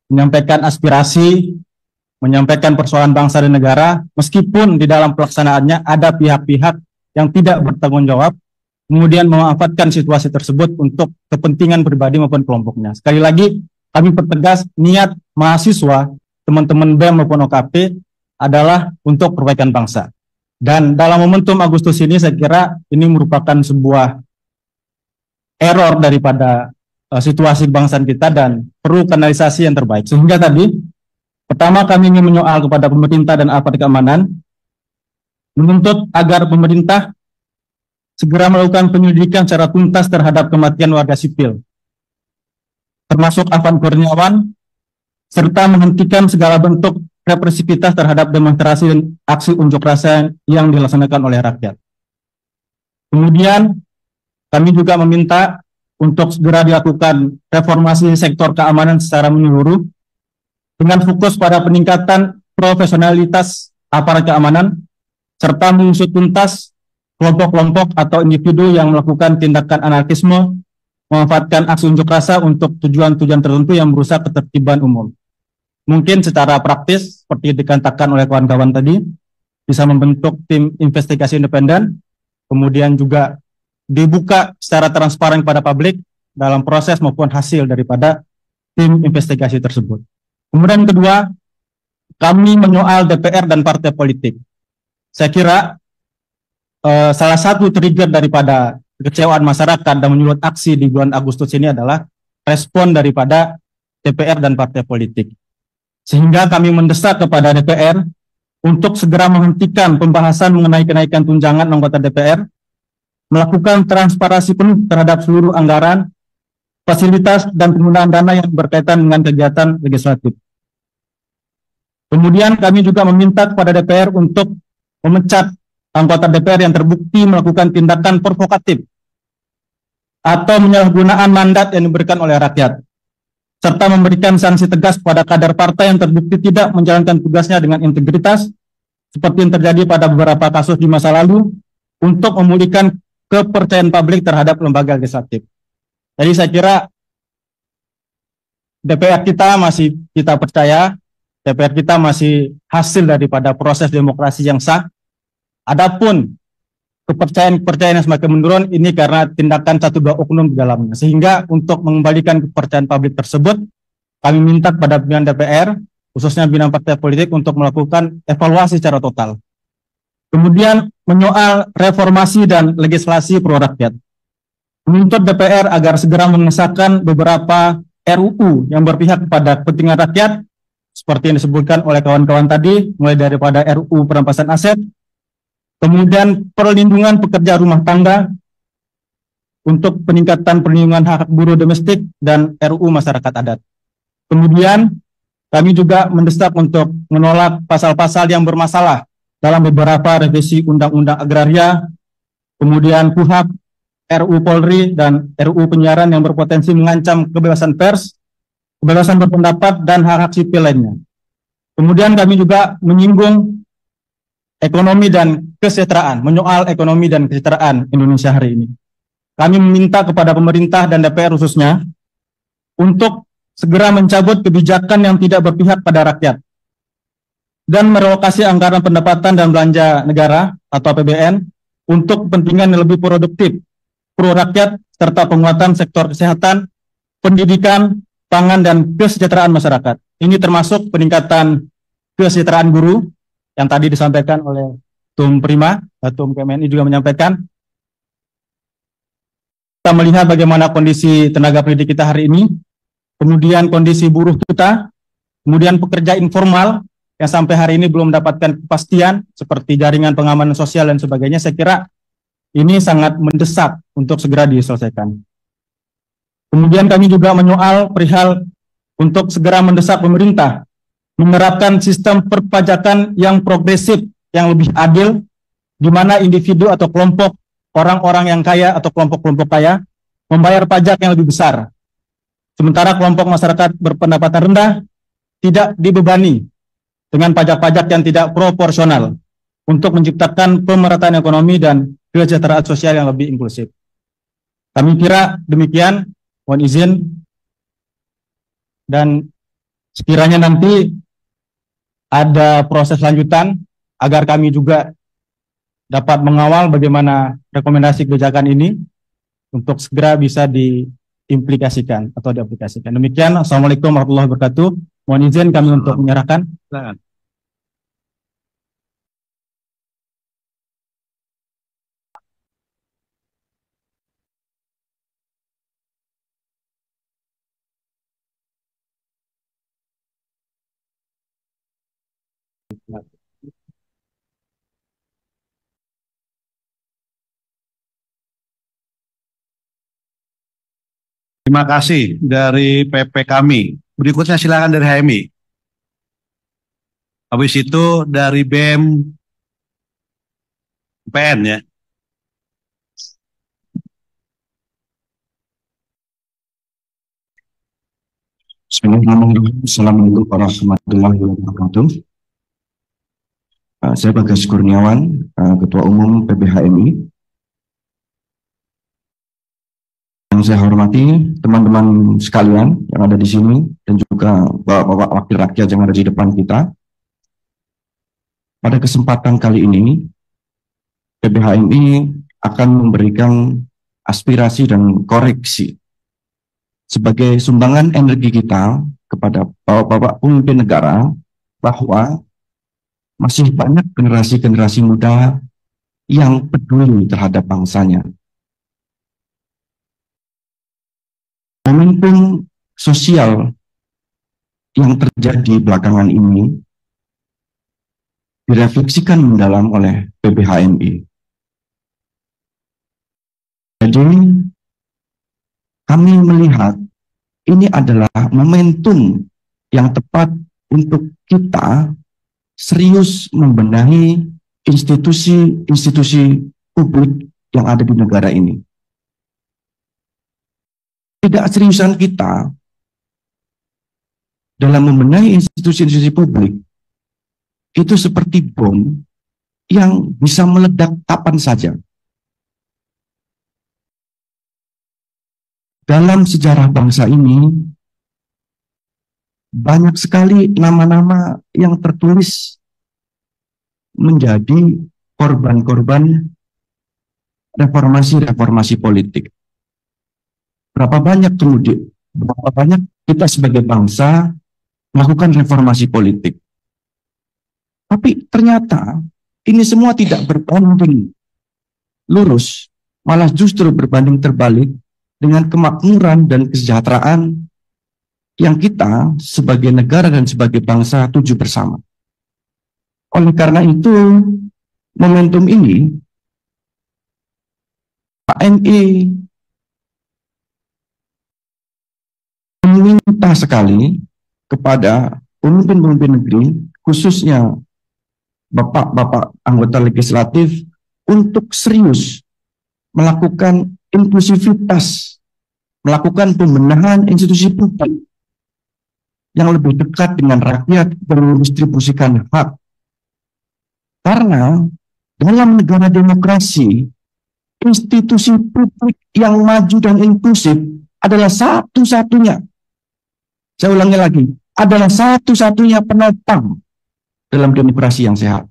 Speaker 7: Menyampaikan aspirasi, menyampaikan persoalan bangsa dan negara, meskipun di dalam pelaksanaannya ada pihak-pihak yang tidak bertanggung jawab, kemudian memanfaatkan situasi tersebut untuk kepentingan pribadi maupun kelompoknya. Sekali lagi, kami pertegas niat mahasiswa, teman-teman BEM maupun OKP adalah untuk perbaikan bangsa. Dan dalam momentum Agustus ini, saya kira ini merupakan sebuah error daripada situasi kebangsaan kita dan perlu kanalisasi yang terbaik. Sehingga tadi, Pertama, kami ingin menyoal kepada pemerintah dan aparat keamanan, menuntut agar pemerintah segera melakukan penyelidikan secara tuntas terhadap kematian warga sipil, termasuk Afan Kurniawan, serta menghentikan segala bentuk represivitas terhadap demonstrasi dan aksi unjuk rasa yang dilaksanakan oleh rakyat. Kemudian, kami juga meminta untuk segera dilakukan reformasi sektor keamanan secara menyeluruh dengan fokus pada peningkatan profesionalitas aparat keamanan serta mengusut tuntas kelompok-kelompok atau individu yang melakukan tindakan anarkisme, memanfaatkan aksi unjuk rasa untuk tujuan-tujuan tertentu yang merusak ketertiban umum. Mungkin secara praktis, seperti dikatakan oleh kawan-kawan tadi, bisa membentuk tim investigasi independen, kemudian juga dibuka secara transparan kepada publik dalam proses maupun hasil daripada tim investigasi tersebut. Kemudian kedua, kami menyoal DPR dan partai politik. Saya kira salah satu trigger daripada kekecewaan masyarakat dan menyulut aksi di bulan Agustus ini adalah respon daripada DPR dan partai politik. Sehingga kami mendesak kepada DPR untuk segera menghentikan pembahasan mengenai kenaikan tunjangan anggota DPR, melakukan transparansi penuh terhadap seluruh anggaran, fasilitas, dan penggunaan dana yang berkaitan dengan kegiatan legislatif. Kemudian kami juga meminta kepada DPR untuk memecat anggota DPR yang terbukti melakukan tindakan provokatif atau penyalahgunaan mandat yang diberikan oleh rakyat, serta memberikan sanksi tegas pada kader partai yang terbukti tidak menjalankan tugasnya dengan integritas, seperti yang terjadi pada beberapa kasus di masa lalu, untuk memulihkan kepercayaan publik terhadap lembaga legislatif. Jadi saya kira DPR kita masih kita percaya, DPR kita masih hasil daripada proses demokrasi yang sah. Adapun kepercayaan yang semakin menurun ini karena tindakan satu dua oknum di dalamnya. Sehingga untuk mengembalikan kepercayaan publik tersebut, kami minta kepada pimpinan DPR, khususnya pimpinan partai politik, untuk melakukan evaluasi secara total. Kemudian menyoal reformasi dan legislasi pro rakyat. Menuntut DPR agar segera mengesahkan beberapa RUU yang berpihak kepada kepentingan rakyat, seperti yang disebutkan oleh kawan-kawan tadi, mulai daripada RUU perampasan aset, kemudian perlindungan pekerja rumah tangga, untuk peningkatan perlindungan hak buruh domestik, dan RUU masyarakat adat. Kemudian kami juga mendesak untuk menolak pasal-pasal yang bermasalah dalam beberapa revisi Undang-Undang Agraria, kemudian KUHP, RUU Polri, dan RUU Penyiaran yang berpotensi mengancam kebebasan pers, kebebasan berpendapat, dan hak-hak sipil lainnya. Kemudian kami juga menyinggung ekonomi dan kesejahteraan, menyoal ekonomi dan kesejahteraan Indonesia hari ini. Kami meminta kepada pemerintah dan DPR khususnya untuk segera mencabut kebijakan yang tidak berpihak pada rakyat dan merelokasi anggaran pendapatan dan belanja negara atau APBN untuk kepentingan yang lebih produktif, pro rakyat, serta penguatan sektor kesehatan, pendidikan, pangan, dan kesejahteraan masyarakat. Ini termasuk peningkatan kesejahteraan guru yang tadi disampaikan oleh Tum Prima, Tum KMNI juga menyampaikan. Kita melihat bagaimana kondisi tenaga pendidik kita hari ini, kemudian kondisi buruh kita, kemudian pekerja informal yang sampai hari ini belum mendapatkan kepastian seperti jaringan pengamanan sosial dan sebagainya. Saya kira ini sangat mendesak untuk segera diselesaikan. Kemudian kami juga menyoal perihal untuk segera mendesak pemerintah menerapkan sistem perpajakan yang progresif, yang lebih adil, di mana individu atau kelompok orang-orang yang kaya atau kelompok-kelompok kaya membayar pajak yang lebih besar, sementara kelompok masyarakat berpendapatan rendah tidak dibebani dengan pajak-pajak yang tidak proporsional untuk menciptakan pemerataan ekonomi dan kesejahteraan sosial yang lebih inklusif. Kami kira demikian, mohon izin, dan sekiranya nanti ada proses lanjutan agar kami juga dapat mengawal bagaimana rekomendasi kebijakan ini untuk segera bisa diimplikasikan atau diaplikasikan. Demikian, Assalamualaikum warahmatullahi wabarakatuh. Mohon izin kami untuk menyerahkan.
Speaker 2: Terima kasih dari PP kami. Berikutnya silakan dari HMI. Habis itu dari BEM PN ya.
Speaker 8: Bismillahirrahmanirrahim. Assalamualaikum warahmatullahi wabarakatuh. Saya Bagas Kurniawan, Ketua Umum PBHMI. Yang saya hormati teman-teman sekalian yang ada di sini dan juga bapak-bapak wakil rakyat yang ada di depan kita. Pada kesempatan kali ini, PBHMI akan memberikan aspirasi dan koreksi sebagai sumbangan energi kita kepada bapak-bapak pemimpin negara bahwa masih banyak generasi-generasi muda yang peduli terhadap bangsanya. Momentum sosial yang terjadi belakangan ini direfleksikan mendalam oleh PBHMI. Jadi, kami melihat ini adalah momentum yang tepat untuk kita serius membenahi institusi-institusi publik yang ada di negara ini. Tidak seriusan kita dalam membenahi institusi-institusi publik itu seperti bom yang bisa meledak kapan saja. Dalam sejarah bangsa ini, banyak sekali nama-nama yang tertulis menjadi korban-korban reformasi-reformasi politik. Berapa banyak kita sebagai bangsa melakukan reformasi politik. Tapi ternyata ini semua tidak berbanding lurus, malah justru berbanding terbalik dengan kemakmuran dan kesejahteraan yang kita sebagai negara dan sebagai bangsa tuju bersama. Oleh karena itu, momentum ini PNI meminta sekali kepada pemimpin-pemimpin negeri, khususnya bapak-bapak anggota legislatif, untuk serius melakukan inklusivitas, melakukan pembenahan institusi publik yang lebih dekat dengan rakyat dan mendistribusikan hak. Karena dalam negara demokrasi, institusi publik yang maju dan inklusif adalah satu-satunya, saya ulangi lagi, adalah satu-satunya penopang dalam demokrasi yang sehat.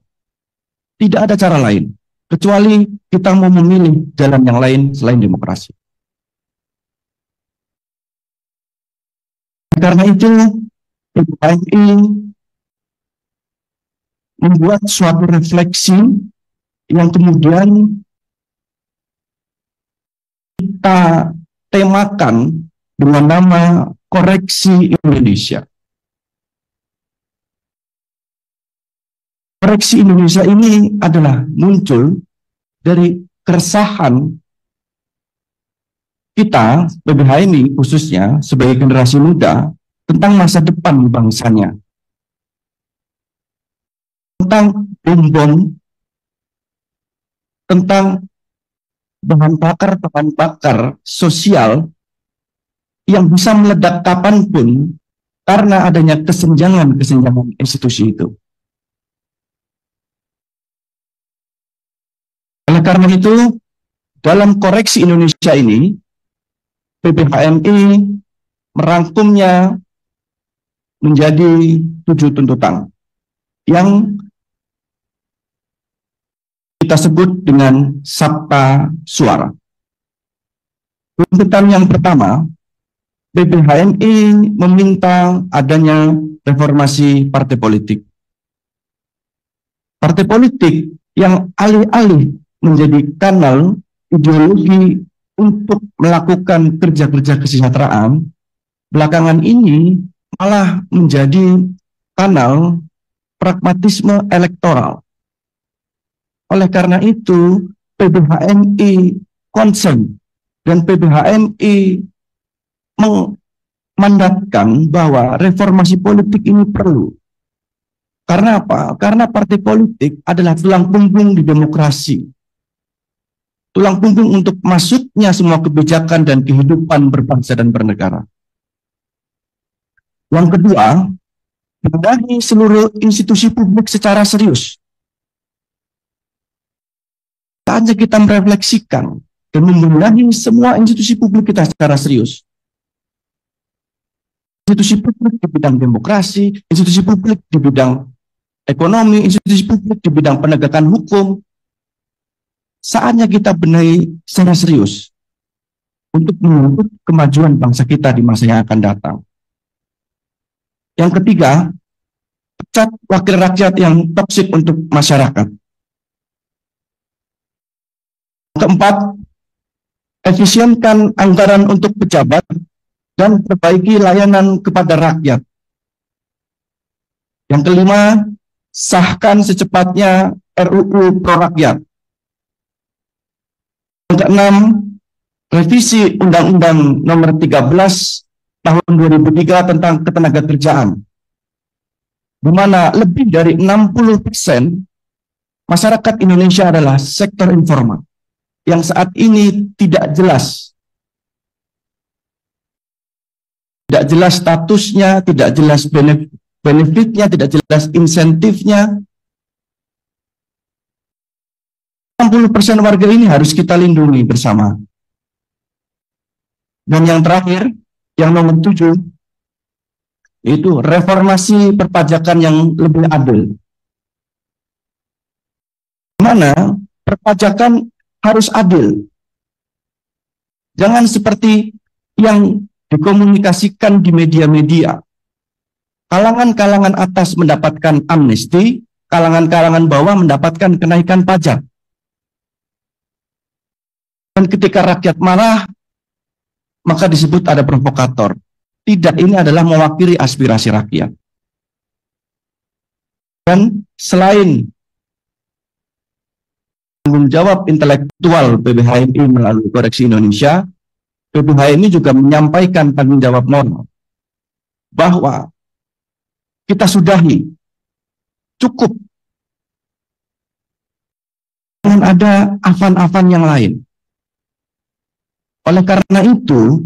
Speaker 8: Tidak ada cara lain, kecuali kita mau memilih jalan yang lain selain demokrasi. Karena itu, PBHMI membuat suatu refleksi yang kemudian kita temakan dengan nama Koreksi Indonesia. Koreksi Indonesia ini adalah muncul dari keresahan kita, PBHMI khususnya sebagai generasi muda, tentang masa depan bangsanya. Tentang bom-bom, tentang bahan bakar sosial yang bisa meledak kapanpun karena adanya kesenjangan institusi itu. Oleh karena itu, dalam Koreksi Indonesia ini, PBHMI merangkumnya menjadi 7 tuntutan yang kita sebut dengan sabta suara. Tuntutan yang pertama, PBHMI meminta adanya reformasi partai politik. Partai politik yang alih-alih menjadi kanal ideologi untuk melakukan kerja-kerja kesejahteraan, belakangan ini malah menjadi kanal pragmatisme elektoral. Oleh karena itu, PBHMI concern dan PBHMI memandatkan bahwa reformasi politik ini perlu. Karena apa? Karena partai politik adalah tulang punggung di demokrasi. Tulang punggung untuk masuknya semua kebijakan dan kehidupan berbangsa dan bernegara. Yang kedua, membenahi seluruh institusi publik secara serius. Saatnya kita merefleksikan dan membenahi semua institusi publik kita secara serius. Institusi publik di bidang demokrasi, institusi publik di bidang ekonomi, institusi publik di bidang penegakan hukum. Saatnya kita benahi secara serius untuk menuntut kemajuan bangsa kita di masa yang akan datang. Yang ketiga, pecat wakil rakyat yang toksik untuk masyarakat. Keempat, efisienkan anggaran untuk pejabat dan perbaiki layanan kepada rakyat. Yang kelima, sahkan secepatnya RUU Pro Rakyat. Yang keenam, revisi Undang-Undang Nomor 13 Tahun 2003 tentang Ketenagakerjaan, di mana lebih dari 60% masyarakat Indonesia adalah sektor informal yang saat ini tidak jelas statusnya, tidak jelas benefitnya, tidak jelas insentifnya. 60% warga ini harus kita lindungi bersama. Dan yang terakhir, yang nomor 7, itu reformasi perpajakan yang lebih adil. Mana perpajakan harus adil. Jangan seperti yang dikomunikasikan di media-media. Kalangan-kalangan atas mendapatkan amnesti, kalangan-kalangan bawah mendapatkan kenaikan pajak. Dan ketika rakyat marah, maka disebut ada provokator. Tidak, ini adalah mewakili aspirasi rakyat. Dan selain tanggung jawab intelektual PBHMI melalui Koreksi Indonesia, PBHMI juga menyampaikan tanggung jawab moral bahwa kita sudahi, cukup, jangan ada afan-afan yang lain. Oleh karena itu,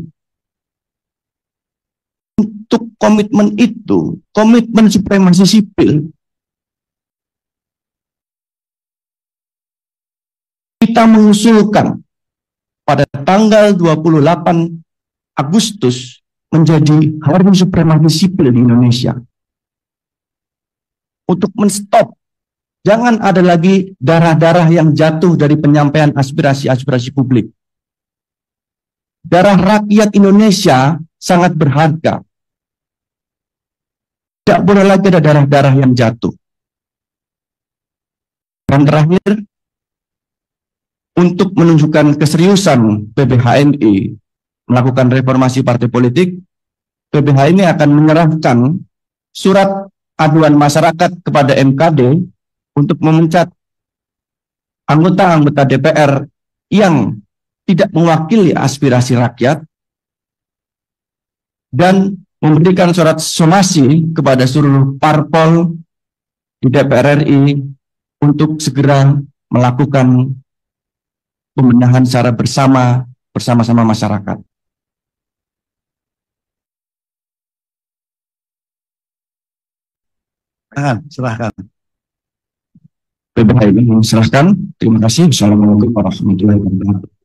Speaker 8: untuk komitmen itu, komitmen supremasi sipil, kita mengusulkan pada tanggal 28 Agustus menjadi Hari Supremasi Sipil di Indonesia. Untuk menstop, jangan ada lagi darah-darah yang jatuh dari penyampaian aspirasi-aspirasi publik. Darah rakyat Indonesia sangat berharga. Tidak boleh lagi ada darah-darah yang jatuh. Dan terakhir, untuk menunjukkan keseriusan PBHMI melakukan reformasi partai politik, PBHMI akan menyerahkan surat aduan masyarakat kepada MKD untuk memecat anggota-anggota DPR yang tidak mewakili aspirasi rakyat dan memberikan surat somasi kepada seluruh parpol di DPR RI untuk segera melakukan pembenahan secara bersama-sama masyarakat.
Speaker 2: Silahkan.
Speaker 8: PBHMI silahkan. Terima kasih. Assalamualaikum warahmatullahi wabarakatuh.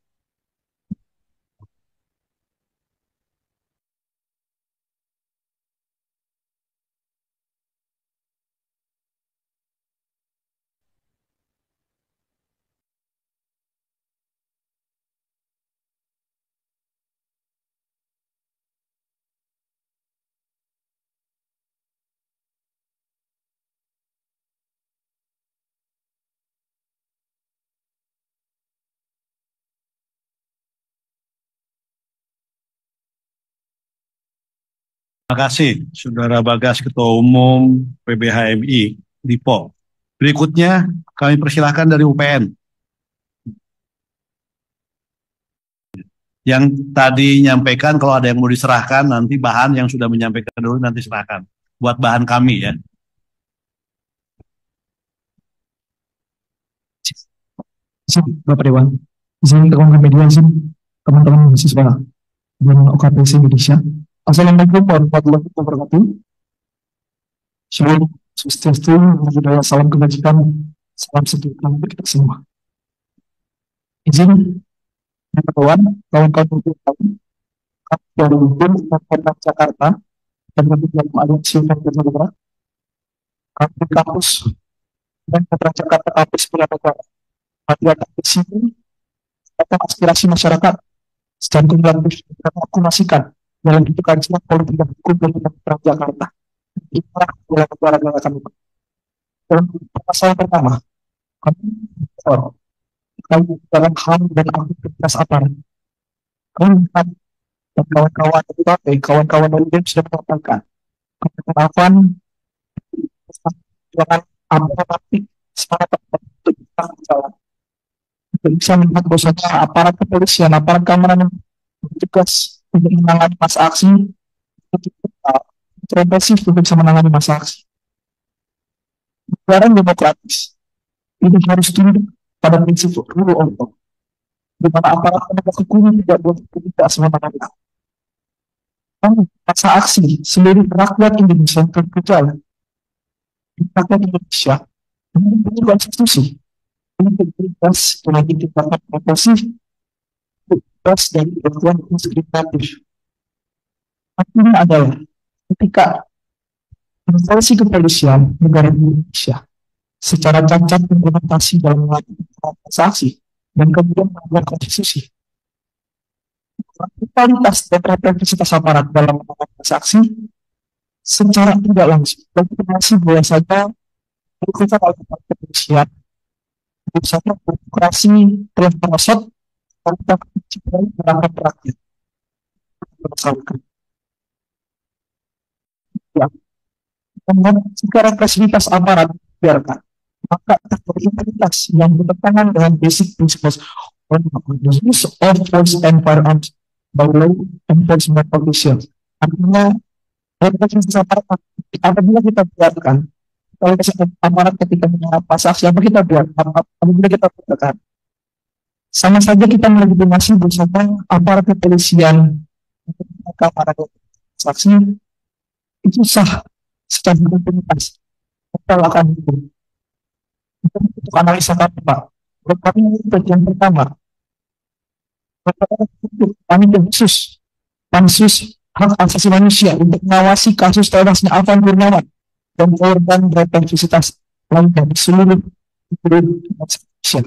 Speaker 2: Terima kasih, Saudara Bagas, Ketua Umum PBHMI, Dipo. Berikutnya, kami persilahkan dari UPN. Yang tadi nyampaikan kalau ada yang mau diserahkan nanti bahan yang sudah menyampaikan dulu nanti serahkan buat bahan kami ya.
Speaker 1: Bapak Dewan, izin teman media, izin teman-teman mahasiswa di OKPC Indonesia. Assalamualaikum warahmatullahi wabarakatuh. Shalom, swastiastu, budaya, salam kebajikan, salam sejahtera untuk kita semua. Izin kawan-kawan, kawan-kawan dari Universitas Jakarta dan dalam aliansi Universitas Negara, kampus dan Universitas Jakarta kampus Negara. Ada di sini tentang aspirasi masyarakat secara kumulatif dan akumulasikan dalam bentuk kajian politik dan hukum dari Universitas Jakarta. Inilah adalah negara kami. Dalam pasal pertama, kami dalam hal dan aktivitas aparat. Kami dan kawan-kawan dari KP, kawan-kawan dari BEM sudah menyampaikan penerapan jangan aparatif semangat untuk kita berjalan. Bisa melihat bahwasanya aparat kepolisian, aparat keamanan yang bertugas untuk menangani masa aksi represif untuk bisa menangani masa aksi. Negara demokratis ini harus tunduk pada prinsip rule of law, di mana aparat penegak hukum tidak boleh tidak semena-mena. Masa aksi seluruh rakyat Indonesia yang berjalan, rakyat Indonesia memiliki konstitusi untuk bebas dari tindakan represif, bebas dari perlakuan diskriminatif. Artinya adalah ketika institusi kepolisian negara Indonesia secara cacat implementasi dalam melakukan transaksi dan kemudian melanggar konstitusi, kualitas dan representasi aparat dalam melakukan transaksi secara tidak langsung legitimasi bahwasanya dilakukan oleh kepolisian misalnya demokrasi telah merosot tanpa menciptakan perangkat rakyat. Ya, dengan sekarang represivitas aparat biarkan, maka integritas yang bertentangan dengan basic principles on the use of force and firearms by law enforcement officials. Artinya represivitas aparat apabila kita biarkan, kalau aparat ketika menyerap aksi apa kita buat, apabila kita buatkan, sama saja kita melegitimasi bersama aparat kepolisian para saksi itu sah secara legitimitas. Kita akan itu untuk analisa kami Pak. Kami yang pertama, kami khusus pansus hak asasi manusia untuk mengawasi kasus tewasnya Afan Purnawan dan korban represivitas lainnya di seluruh Indonesia.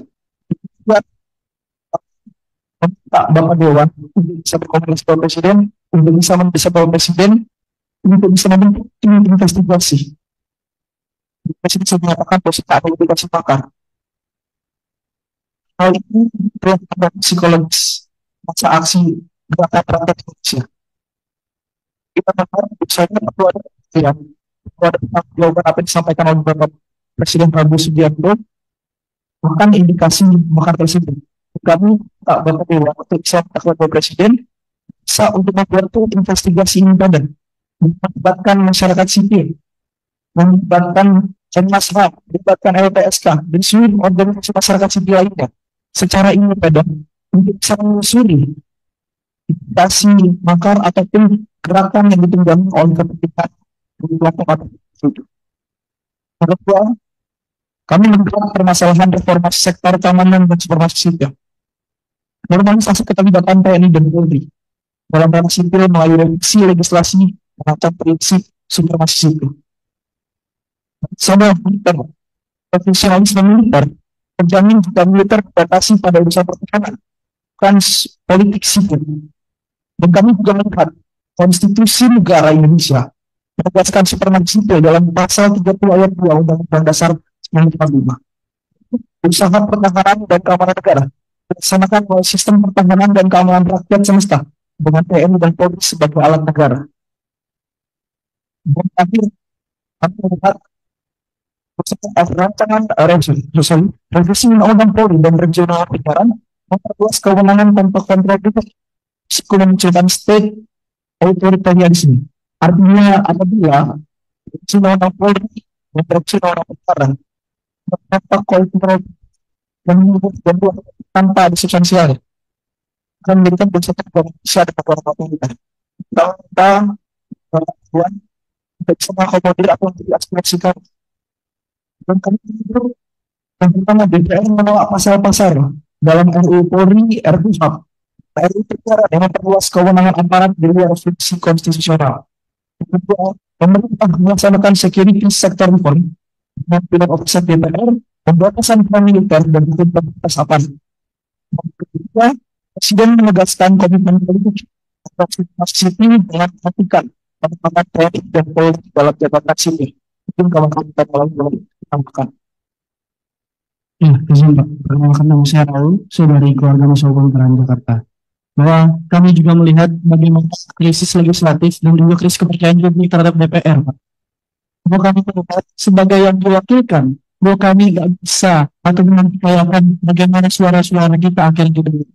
Speaker 1: Pak Bapak Dewan untuk bisa berkomunikasi dengan Presiden, untuk bisa mendesak Bapak Presiden, untuk bisa membentuk tim investigasi. Presiden sudah menyatakan bahwa tak ada investigasi pakar. Hal ini telah ada psikologis masa aksi gerakan rakyat Indonesia. Kita berharap misalnya perlu ada yang ada jawaban apa yang disampaikan oleh Bapak Presiden Prabowo Subianto, bahkan indikasi makar tersebut. Kami tak Bapak Dewan untuk bisa melakukan Bapak Presiden bisa untuk membuat investigasi independen, melibatkan masyarakat sipil, melibatkan Komnas HAM, melibatkan LPSK dan seluruh organisasi masyarakat sipil lainnya secara independen untuk bisa menelusuri indikasi makar ataupun gerakan yang ditunggangi oleh kepentingan kelompok itu. Kedua, kami menggelar permasalahan reformasi sektor keamanan dan supremasi sipil. Normalisasi keterlibatan TNI dan Polri dalam ranah sipil melalui revisi legislasi mengancam prinsip supremasi sipil. Sama militer, profesionalisme militer terjamin jika militer dibatasi pada urusan pertahanan, bukan politik sipil. Dan kami juga melihat konstitusi negara Indonesia menegaskan supremasi sipil dalam pasal 30 ayat 2 Undang-Undang Dasar 1945. Usaha pertahanan dan keamanan negara dilaksanakan oleh sistem pertahanan dan keamanan rakyat semesta dengan TNI dan Polri sebagai alat negara. Dan akhir, kami melihat rancangan revisi Undang-Undang Polri dan regional penyiaran memperluas kewenangan tanpa kontrol publik memunculkan state authoritarianism. Artinya apabila undang-undang Polri dan undang-undang perkara tanpa kontrol dan bantuan tanpa ada substansial akan menjadikan konsep yang bisa dilakukan kita. Kita bantuan tidak bisa mengakomodir apa yang diaspirasikan. Dan kami itu yang pertama DPR menolak pasal-pasal dalam RUU Polri, RUU RUU Perkara dengan memperluas kewenangan aparat di luar fungsi konstitusional. Kedua, pemerintah melaksanakan security sector reform dengan pilihan operasi DPR, pembatasan peran militer dan batas apa. Ketiga, Presiden menegaskan komitmen politik atas sipil dengan melakukan penempatan TNI dan Polri dalam jabatan sipil. Itu kawan-kawan kita melalui tambahkan.
Speaker 7: Ya, izin Pak. Perkenalkan nama saya Raul, saya dari keluarga Masyarakat Peran Jakarta. Bahwa kami juga melihat bagaimana krisis legislatif dan juga krisis kepercayaan publik terhadap DPR, Pak. Bahwa kami melihat sebagai yang diwakilkan, bahwa kami nggak bisa atau mempercayakan bagaimana suara-suara kita akhirnya didengar.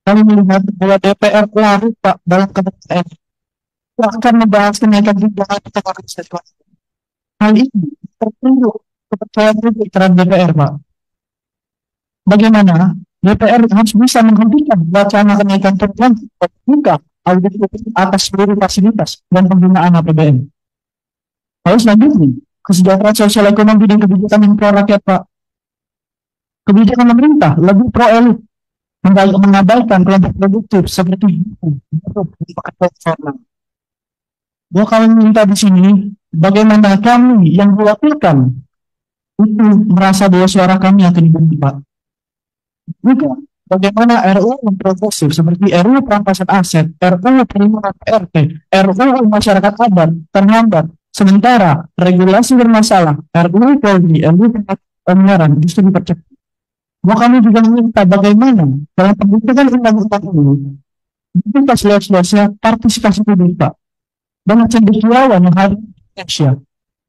Speaker 7: Kami melihat bahwa DPR larut, Pak, dalam kepercayaan. Bahkan membahas kenaikan tunjangan di tengah krisis. Hal ini terpuruk kepercayaan publik terhadap DPR, Pak. Bagaimana DPR harus bisa menghentikan wacana kenaikan tunjangan dan juga audit atas seluruh fasilitas dan penggunaan APBN. Lalu selanjutnya, kesejahteraan sosial ekonomi dan kebijakan yang pro rakyat, Pak. Kebijakan pemerintah lebih pro elit, mengabaikan kelompok produktif seperti pekerja formal. Bahwa kami minta di sini, bagaimana kami yang diwakilkan itu merasa bahwa suara kami akan dibentuk, Pak. Juga bagaimana RUU yang progresif seperti RUU perampasan aset, RUU perlindungan PRT, RUU masyarakat adat terhambat, sementara regulasi bermasalah, RUU Polri, RUU penyiaran justru dipercepat. Bahwa kami juga meminta bagaimana dalam pembentukan undang-undang ini kita seluas-luasnya partisipasi publik, Pak. Banyak cendekiawan yang hadir di Indonesia,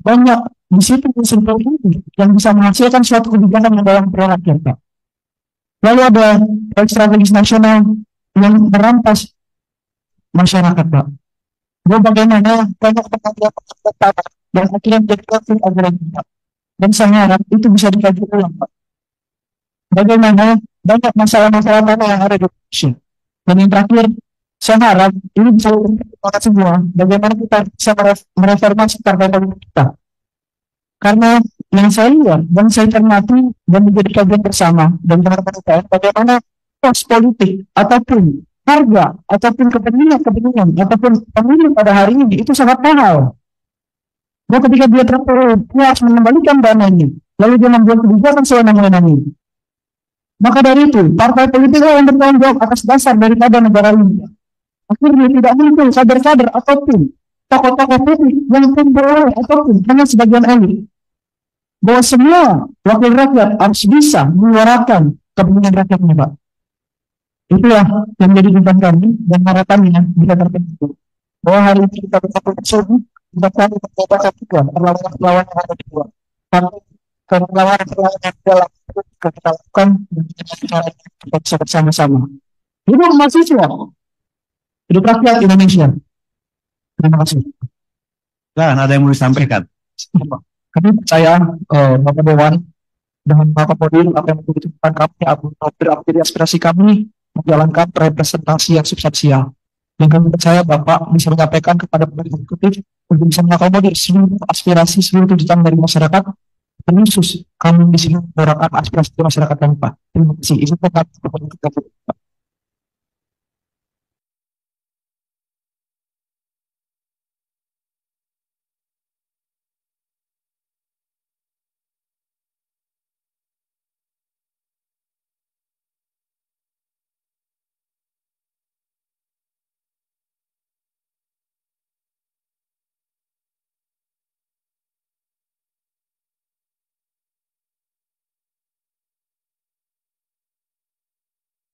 Speaker 7: banyak di situ unsur politik yang bisa menghasilkan suatu kebijakan yang dalam pro rakyat, Pak. Lalu ada proyek strategis nasional yang merampas masyarakat, Pak. Bahwa bagaimana banyak pengajian dan akhirnya menjadi konflik agraria, Pak. Dan saya harap itu bisa dikaji ulang, Pak. Bagaimana banyak masalah-masalah mana yang ada di Indonesia. Dan yang terakhir, saya harap ini bisa kita semua bagaimana kita bisa mereformasi partai politik kita. Karena yang saya lihat dan saya cermati dan menjadi kajian bersama dan teman-teman bagaimana pos politik ataupun harga ataupun kepentingan ataupun pemilu pada hari ini itu sangat mahal. Bahwa ketika dia terpilih, dia harus mengembalikan dana ini, lalu dia membuat kebijakan sewenang-wenang. Maka dari itu, partai politik yang bertanggung jawab atas dasar daripada negara ini. Akhirnya tidak muncul kader-kader ataupun tokoh-tokoh politik yang memperoleh ataupun hanya sebagian elit. Bahwa semua wakil rakyat harus bisa menyuarakan kepentingan rakyatnya, Pak. Itulah yang menjadi tuntutan kami dan harapannya bisa terpenuhi. Bahwa hari ini kita bertemu subuh, kita kami mencobakan juga perlawanan yang ada di luar. Tapi perlawanan yang dalam kita lakukan dan kita bisa bersama-sama. Hidup mahasiswa, hidup rakyat Indonesia. Terima kasih.
Speaker 2: Dan ada yang mau disampaikan?
Speaker 1: Kami percaya Bapak Dewan dengan Bapak Podil apa yang menjadi tuntutan kami, aspirasi kami menjalankan representasi yang substansial. Dan kami percaya Bapak bisa menyampaikan kepada pemerintah eksekutif untuk bisa mengakomodir seluruh aspirasi seluruh tuntutan dari masyarakat. Khusus kami di sini menyuarakan aspirasi masyarakat kami, Pak. Terima kasih. Itu Pak.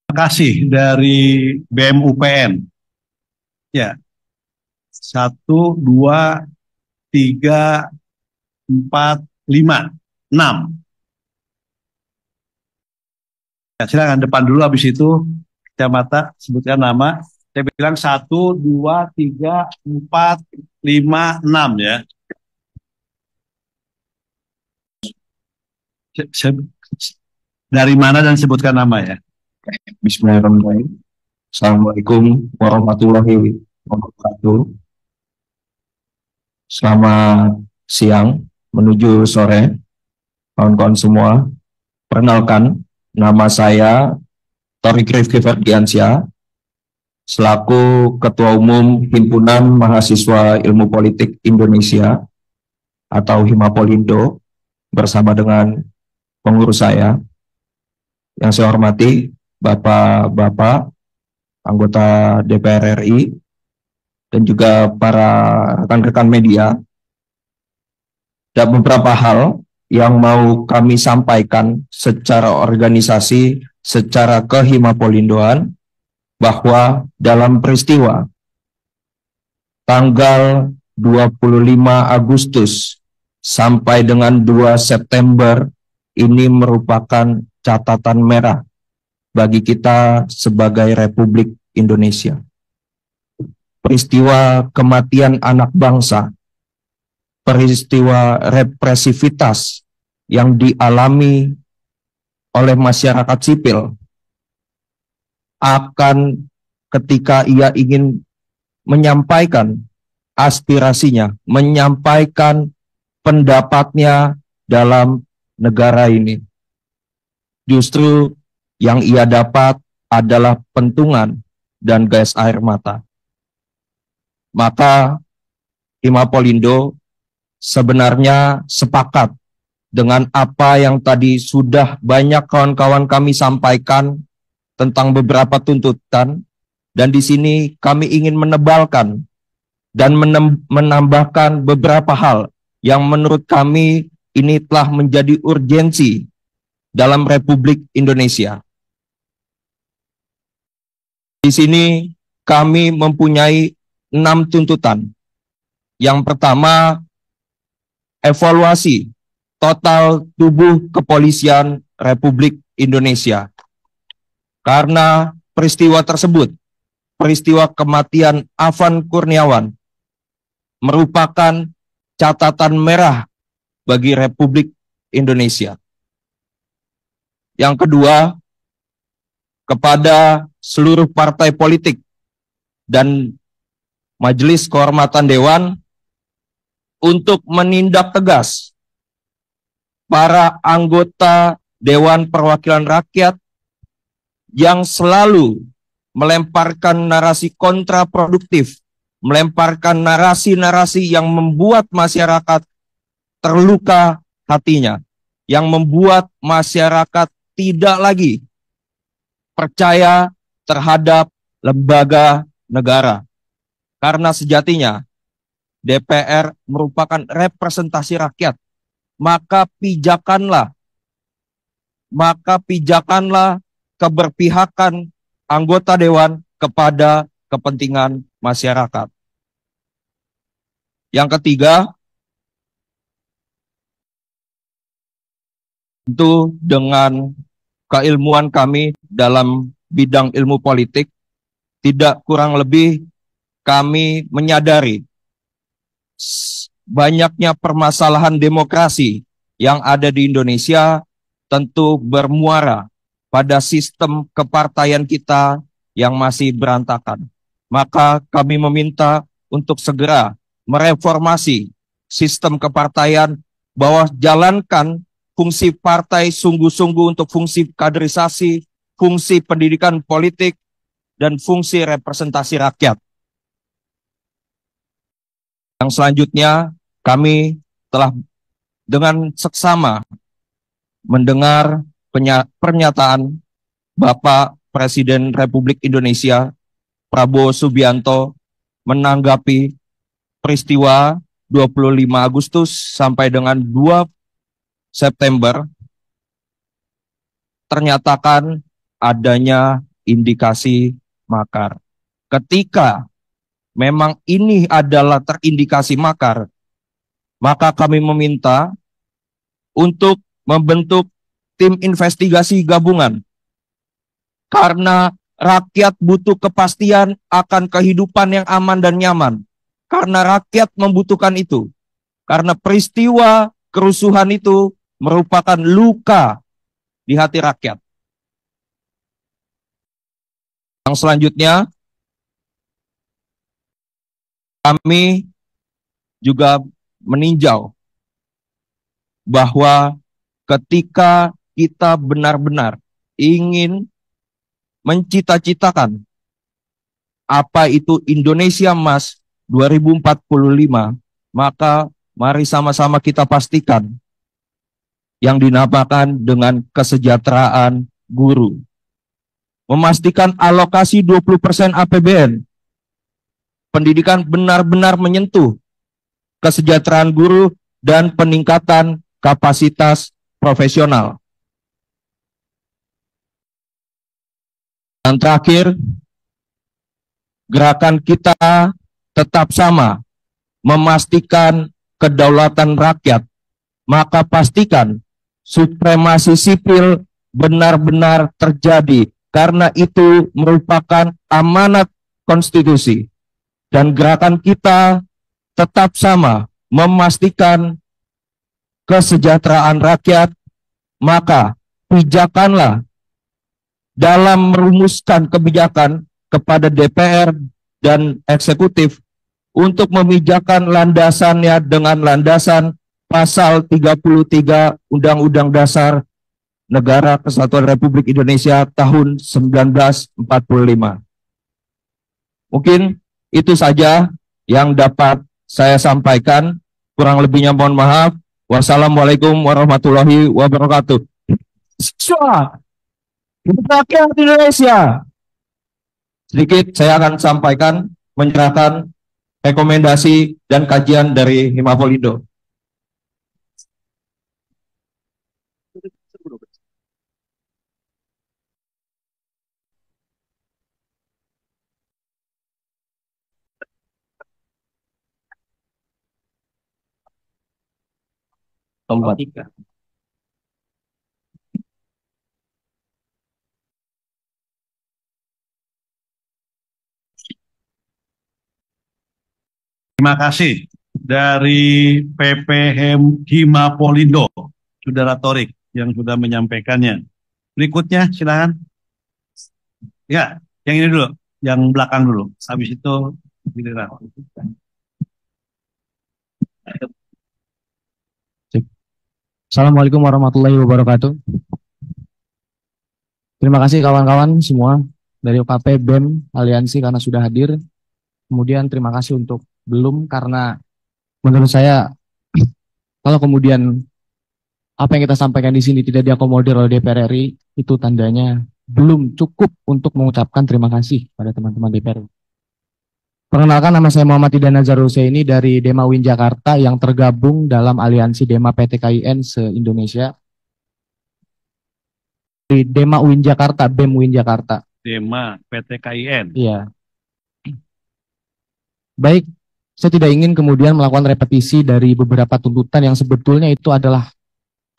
Speaker 2: Terima kasih dari BEM UPN. Ya, 1, 2, 3, 4, 5, 6. Ya, silakan depan dulu, habis itu kacamata, sebutkan nama. Saya bilang 1, 2, 3, 4, 5, 6 ya. Dari mana dan sebutkan nama ya.
Speaker 8: Bismillahirrahmanirrahim. Assalamualaikum warahmatullahi wabarakatuh. Selamat siang menuju sore, kawan-kawan semua. Perkenalkan, nama saya Torik Rifki Ferdiansyah, selaku Ketua Umum Himpunan Mahasiswa Ilmu Politik Indonesia atau Himapolindo, bersama dengan pengurus saya. Yang saya hormati Bapak-Bapak anggota DPR RI dan juga para rekan-rekan media. Ada beberapa hal yang mau kami sampaikan secara organisasi, secara kehimapolindoan, bahwa dalam peristiwa tanggal 25 Agustus sampai dengan 2 September ini merupakan catatan merah bagi kita sebagai Republik Indonesia. Peristiwa kematian anak bangsa, peristiwa represivitas yang dialami oleh masyarakat sipil akan ketika ia ingin menyampaikan aspirasinya, menyampaikan pendapatnya dalam negara ini. Justru yang ia dapat adalah pentungan dan gas air mata. Maka Himapolindo sebenarnya sepakat dengan apa yang tadi sudah banyak kawan-kawan kami sampaikan tentang beberapa tuntutan, dan di sini kami ingin menebalkan dan menambahkan beberapa hal yang menurut kami ini telah menjadi urgensi dalam Republik Indonesia. Di sini kami mempunyai 6 tuntutan. Yang pertama, evaluasi total tubuh kepolisian Republik Indonesia. Karena peristiwa tersebut, peristiwa kematian Afan Kurniawan, merupakan catatan merah bagi Republik Indonesia. Yang kedua, kepada seluruh partai politik dan Majelis Kehormatan Dewan untuk menindak tegas para anggota Dewan Perwakilan Rakyat yang selalu melemparkan narasi kontraproduktif, melemparkan narasi-narasi yang membuat masyarakat terluka hatinya, yang membuat masyarakat tidak lagi percaya terhadap lembaga negara. Karena sejatinya DPR merupakan representasi rakyat, maka pijakanlah keberpihakan anggota dewan kepada kepentingan masyarakat. Yang ketiga, tentu dengan keilmuan kami dalam bidang ilmu politik, tidak kurang lebih kami menyadari banyaknya permasalahan demokrasi yang ada di Indonesia tentu bermuara pada sistem kepartaian kita yang masih berantakan. Maka kami meminta untuk segera mereformasi sistem kepartaian, bahwa jalankan fungsi partai sungguh-sungguh untuk fungsi kaderisasi, fungsi pendidikan politik, dan fungsi representasi rakyat. Yang selanjutnya, kami telah dengan seksama mendengar pernyataan Bapak Presiden Republik Indonesia Prabowo Subianto menanggapi peristiwa 25 Agustus sampai dengan 2 September, ternyatakan adanya indikasi makar. Ketika memang ini adalah terindikasi makar, maka kami meminta untuk membentuk tim investigasi gabungan. Karena
Speaker 9: Rakyat butuh kepastian akan kehidupan yang aman dan nyaman. Karena rakyat membutuhkan itu. Karena peristiwa kerusuhan itu merupakan luka di hati rakyat. Yang selanjutnya, kami juga meninjau bahwa ketika kita benar-benar ingin mencita-citakan apa itu Indonesia Emas 2045, maka mari sama-sama kita pastikan yang dinamakan dengan kesejahteraan guru. Memastikan alokasi 20% APBN. Pendidikan benar-benar menyentuh kesejahteraan guru dan peningkatan kapasitas profesional. Dan terakhir, gerakan kita tetap sama, memastikan kedaulatan rakyat, maka pastikan supremasi sipil benar-benar terjadi, karena itu merupakan amanat konstitusi. Dan gerakan kita tetap sama, memastikan kesejahteraan rakyat, maka pijakanlah dalam merumuskan kebijakan kepada DPR dan eksekutif untuk memijakan landasannya dengan landasan pasal 33 Undang-Undang Dasar Negara Kesatuan Republik Indonesia tahun 1945. Mungkin itu saja yang dapat saya sampaikan. Kurang lebihnya mohon maaf. Wassalamualaikum warahmatullahi wabarakatuh. Rakyat Indonesia. Sedikit saya akan sampaikan, menyerahkan rekomendasi dan kajian dari Himapoldo. Tempat.
Speaker 2: Terima kasih dari PP Himapoldo, Saudara Torik yang sudah menyampaikannya. Berikutnya silakan. Ya, yang ini dulu, yang belakang dulu. Habis itu giliran.
Speaker 10: Assalamualaikum warahmatullahi wabarakatuh. Terima kasih kawan-kawan semua dari OKP, BEM, Aliansi karena sudah hadir. Kemudian terima kasih untuk belum, karena menurut saya kalau kemudian apa yang kita sampaikan di sini tidak diakomodir oleh DPR RI, itu tandanya belum cukup untuk mengucapkan terima kasih pada teman-teman DPR. Perkenalkan, nama saya Muhammad Idan Nazar Husaini dari Dema Win Jakarta yang tergabung dalam Aliansi Dema PTKIN se-Indonesia. Di Dema Win Jakarta, BEM Win Jakarta.
Speaker 2: Dema PTKIN.
Speaker 10: Iya. Baik, saya tidak ingin kemudian melakukan repetisi dari beberapa tuntutan yang sebetulnya itu adalah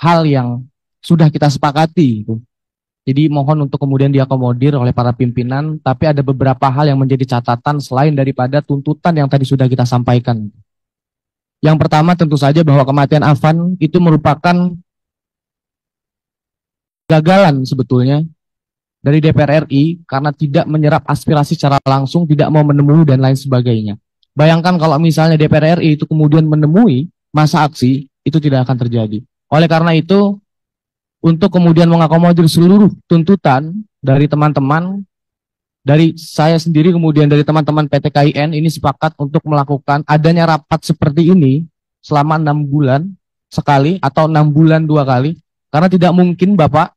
Speaker 10: hal yang sudah kita sepakati. Gitu. Jadi mohon untuk kemudian diakomodir oleh para pimpinan, tapi ada beberapa hal yang menjadi catatan selain daripada tuntutan yang tadi sudah kita sampaikan. Yang pertama tentu saja bahwa kematian Afan itu merupakan gagalan sebetulnya dari DPR RI karena tidak menyerap aspirasi secara langsung, tidak mau menemui dan lain sebagainya. Bayangkan kalau misalnya DPR RI itu kemudian menemui masa aksi, itu tidak akan terjadi. Oleh karena itu, untuk kemudian mengakomodir seluruh tuntutan dari teman-teman, dari saya sendiri kemudian dari teman-teman PTKIN, ini sepakat untuk melakukan adanya rapat seperti ini selama 6 bulan sekali atau 6 bulan 2 kali, karena tidak mungkin Bapak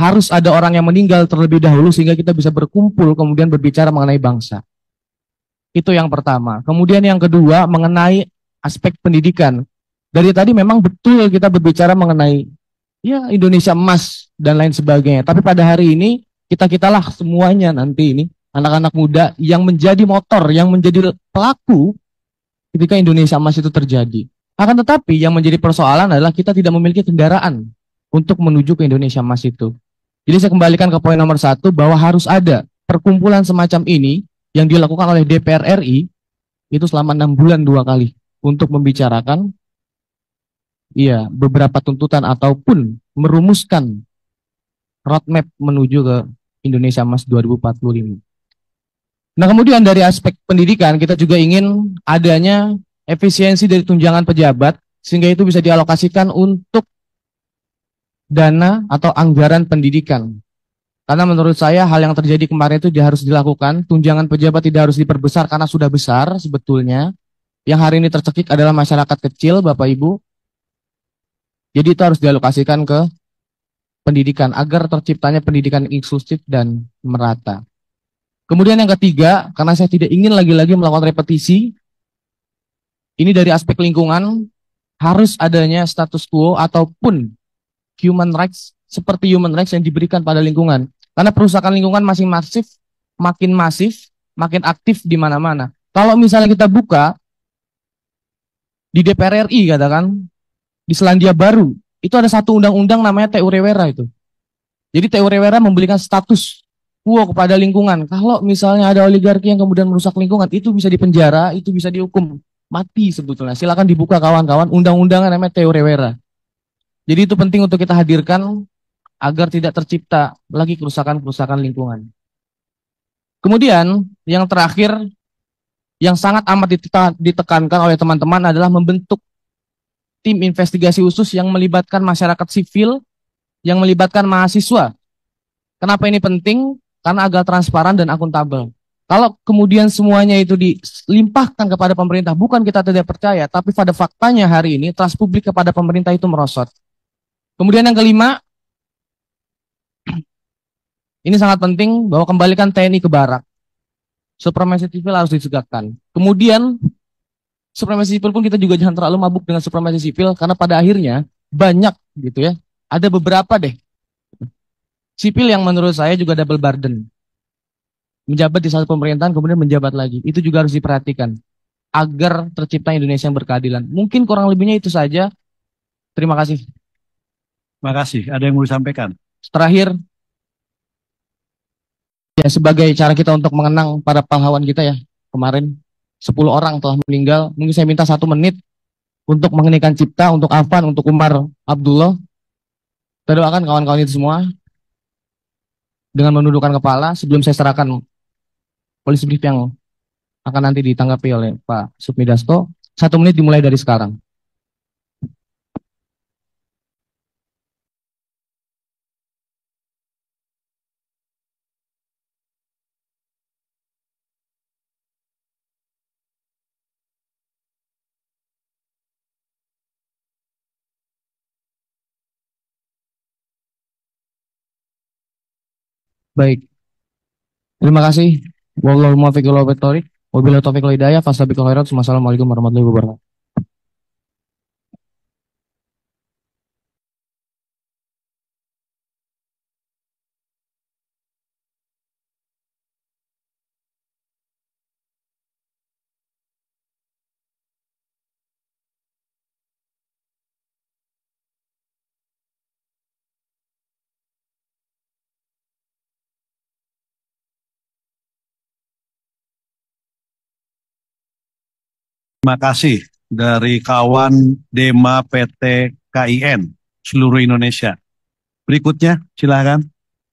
Speaker 10: harus ada orang yang meninggal terlebih dahulu sehingga kita bisa berkumpul kemudian berbicara mengenai bangsa. Itu yang pertama. Kemudian yang kedua mengenai aspek pendidikan. Dari tadi memang betul kita berbicara mengenai ya Indonesia Emas dan lain sebagainya. Tapi pada hari ini kita-kitalah semuanya nanti ini anak-anak muda yang menjadi motor, yang menjadi pelaku ketika Indonesia Emas itu terjadi. Akan tetapi yang menjadi persoalan adalah kita tidak memiliki kendaraan untuk menuju ke Indonesia Emas itu. Jadi saya kembalikan ke poin nomor 1 bahwa harus ada perkumpulan semacam ini yang dilakukan oleh DPR RI itu selama 6 bulan 2 kali untuk membicarakan beberapa tuntutan ataupun merumuskan roadmap menuju ke Indonesia Emas 2045. Nah, kemudian dari aspek pendidikan kita juga ingin adanya efisiensi dari tunjangan pejabat sehingga itu bisa dialokasikan untuk dana atau anggaran pendidikan. Karena menurut saya hal yang terjadi kemarin itu harus dilakukan, tunjangan pejabat tidak harus diperbesar karena sudah besar sebetulnya. Yang hari ini tercekik adalah masyarakat kecil, Bapak Ibu. Jadi itu harus dialokasikan ke pendidikan agar terciptanya pendidikan inklusif dan merata. Kemudian yang ketiga, karena saya tidak ingin lagi-lagi melakukan repetisi, ini dari aspek lingkungan harus adanya status quo ataupun human rights seperti human rights yang diberikan pada lingkungan. Karena perusahaan lingkungan masih makin masif, makin aktif di mana-mana. Kalau misalnya kita buka di DPR RI katakan, di Selandia Baru, itu ada satu undang-undang namanya TU Rewera itu. Jadi TU Rewera memberikan status quo kepada lingkungan. Kalau misalnya ada oligarki yang kemudian merusak lingkungan, itu bisa dipenjara, itu bisa dihukum mati sebetulnya. Silakan dibuka kawan-kawan, undang-undangnya namanya TU Rewera. Jadi itu penting untuk kita hadirkan agar tidak tercipta lagi kerusakan-kerusakan lingkungan. Kemudian yang terakhir yang sangat amat ditekankan oleh teman-teman adalah membentuk tim investigasi khusus yang melibatkan masyarakat sipil, yang melibatkan mahasiswa. Kenapa ini penting? Karena agar transparan dan akuntabel. Kalau kemudian semuanya itu dilimpahkan kepada pemerintah, bukan kita tidak percaya, tapi pada faktanya hari ini trust publik kepada pemerintah itu merosot. Kemudian yang kelima, ini sangat penting bahwa kembalikan TNI ke barak. Supremasi sipil harus ditegakkan. Kemudian supremasi sipil pun kita juga jangan terlalu mabuk dengan supremasi sipil karena pada akhirnya banyak gitu ya. Ada beberapa deh sipil yang menurut saya juga double burden. Menjabat di satu pemerintahan kemudian menjabat lagi. Itu juga harus diperhatikan agar tercipta Indonesia yang berkeadilan. Mungkin kurang lebihnya itu saja. Terima kasih.
Speaker 2: Terima kasih. Ada yang mau disampaikan?
Speaker 10: Terakhir, ya sebagai cara kita untuk mengenang para pahlawan kita ya. Kemarin 10 orang telah meninggal. Mungkin saya minta 1 menit untuk mengeningkan cipta, untuk Afan, untuk Umar Abdullah. Kita doakan kawan-kawan itu semua dengan menundukkan kepala sebelum saya serahkan polisi brief yang akan nanti ditanggapi oleh Pak Supmi Dasko. 1 menit dimulai dari sekarang. Baik. Terima kasih. Wallahu muwaffiq ila aqwamit thoriq. Wabillahi taufiq wal hidayah. Fastabiqul khairat. Wassalamualaikum warahmatullahi wabarakatuh.
Speaker 2: Terima kasih dari kawan Dema PT KIN seluruh Indonesia. Berikutnya, silakan.